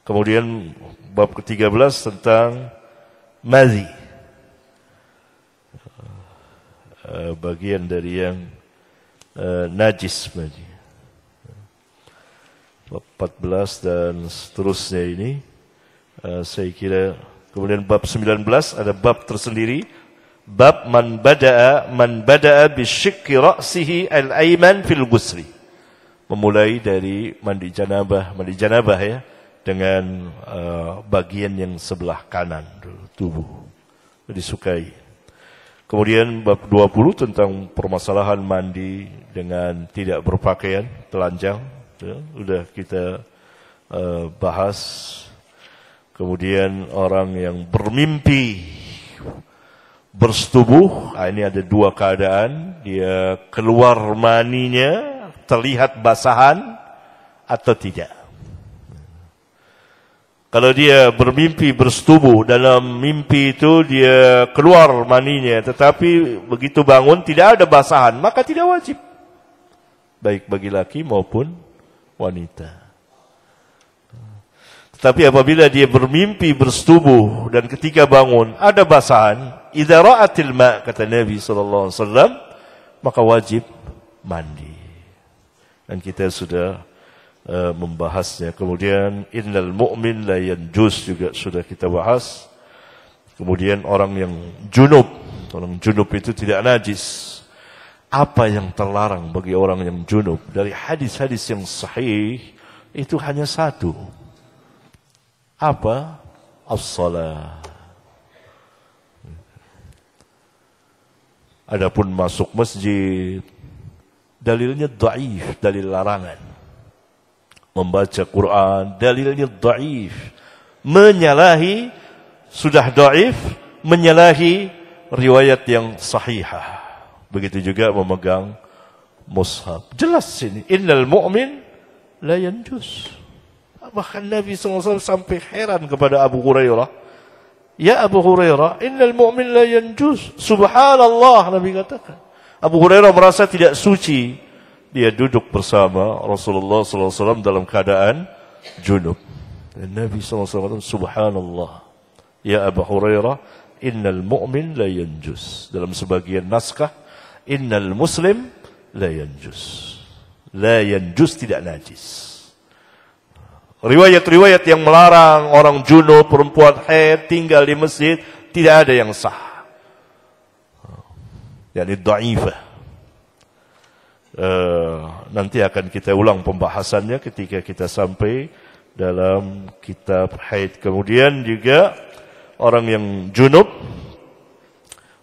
Kemudian bab ke-13 tentang madhi, bagian dari yang najis madhi. Bab 14 dan seterusnya ini, saya kira. Kemudian bab 19 ada bab tersendiri, bab man bada'a bisyikki ra'sihi al-ayman fil ghusli. Memulai dari mandi janabah ya, dengan bagian yang sebelah kanan tubuh, disukai. Kemudian bab 20 tentang permasalahan mandi dengan tidak berpakaian, telanjang, ya, sudah kita bahas. Kemudian orang yang bermimpi bersetubuh, ini ada dua keadaan, dia keluar maninya terlihat basahan atau tidak. Kalau dia bermimpi bersetubuh, dalam mimpi itu dia keluar maninya, tetapi begitu bangun tidak ada basahan, maka tidak wajib, baik bagi laki maupun wanita. Tetapi apabila dia bermimpi bersetubuh dan ketika bangun ada basahan, idza ra'atil ma', kata Nabi sallallahu alaihi wasallam, maka wajib mandi. Dan kita sudah membahasnya. Kemudian innal mu'min la yanjus juga sudah kita bahas. Kemudian orang yang junub itu tidak najis. Apa yang terlarang bagi orang yang junub? Dari hadis-hadis yang sahih itu hanya satu. Apa? As-salah. Adapun masuk masjid, dalilnya dhaif, dalil larangan. Membaca Quran, dalilnya dhaif. Menyalahi, sudah dhaif, menyalahi riwayat yang sahihah. Begitu juga memegang mushaf. Jelas ini, innal mu'min la yanjus. Bahkan Nabi SAW sampai heran kepada Abu Hurairah. Ya Abu Hurairah, innal mu'min la yanjus. Subhanallah, Nabi katakan. Abu Hurairah merasa tidak suci. Dia duduk bersama Rasulullah SAW dalam keadaan junub. Dan Nabi SAW, subhanallah. Ya Abu Hurairah, innal mu'min la yanjus. Dalam sebagian naskah, innal muslim la yanjus. La yanjus, tidak najis. Riwayat-riwayat yang melarang orang junub, perempuan haid tinggal di masjid, tidak ada yang sah. Yani dhaifah. Nanti akan kita ulang pembahasannya ketika kita sampai dalam kitab haid. Kemudian juga orang yang junub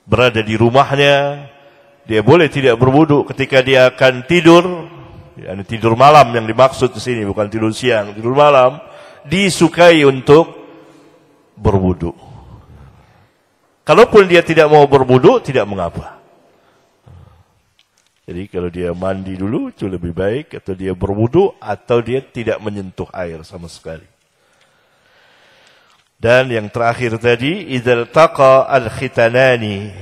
berada di rumahnya, dia boleh tidak berwudu ketika dia akan tidur. Yani tidur malam yang dimaksud di sini, bukan tidur siang, tidur malam, disukai untuk berwudu. Kalaupun dia tidak mau berwudu, tidak mengapa. Jadi kalau dia mandi dulu itu lebih baik, atau dia berwudu, atau dia tidak menyentuh air sama sekali. Dan yang terakhir tadi, idzal taqa al-khitanani.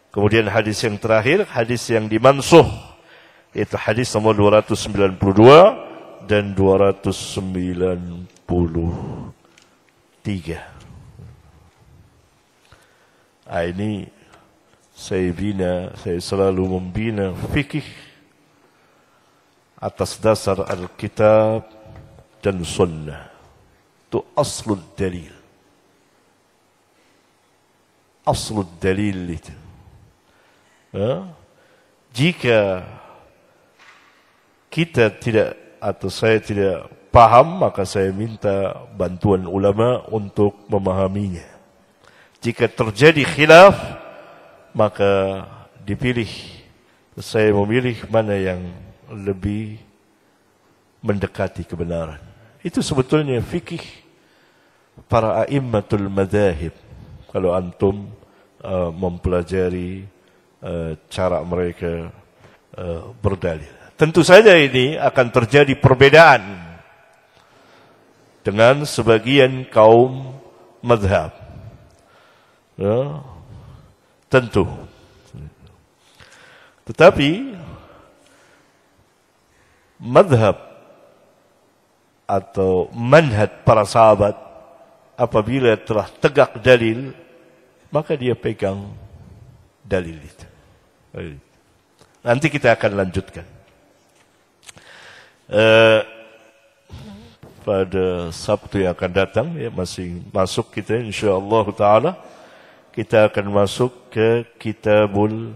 Kemudian hadis yang terakhir, hadis yang dimansuh, itu hadis nomor 292 dan 293. Ini saya selalu membina fikih atas dasar Alkitab dan Sunnah. Itu aslul dalil. Aslul dalil itu. Jika kita tidak atau saya tidak paham, maka saya minta bantuan ulama untuk memahaminya. Jika terjadi khilaf, maka dipilih. Saya memilih mana yang lebih mendekati kebenaran. Itu sebetulnya fikih para a'immatul madzahib. Kalau antum mempelajari cara mereka berdalil. Tentu saja ini akan terjadi perbedaan dengan sebagian kaum mazhab. Ya, tentu. Tetapi mazhab atau manhaj para sahabat apabila telah tegak dalil, maka dia pegang dalil itu. Nanti kita akan lanjutkan. Pada Sabtu yang akan datang, ya, masih masuk kita insyaallah taala, kita akan masuk ke Kitabul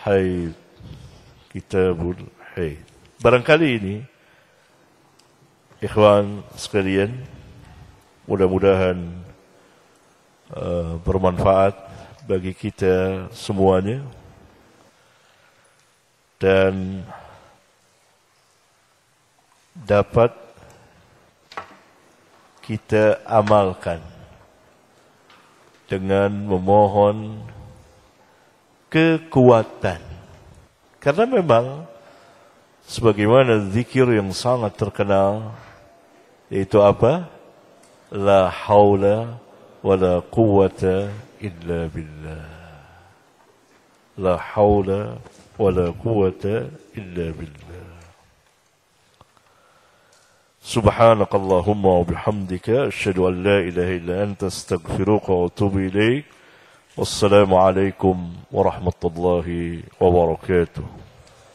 Haid. Kitabul Haid. Barangkali ini ikhwan sekalian, mudah-mudahan bermanfaat bagi kita semuanya dan dapat kita amalkan dengan memohon kekuatan. Karena memang sebagaimana zikir yang sangat terkenal, yaitu apa? La haula wa la quwwata illa billah. La haula wa la quwwata illa billah. سبحانك اللهم وبحمدك أشهد أن لا إله إلا أنت استغفرك وأتوب إليك والسلام عليكم ورحمة الله وبركاته.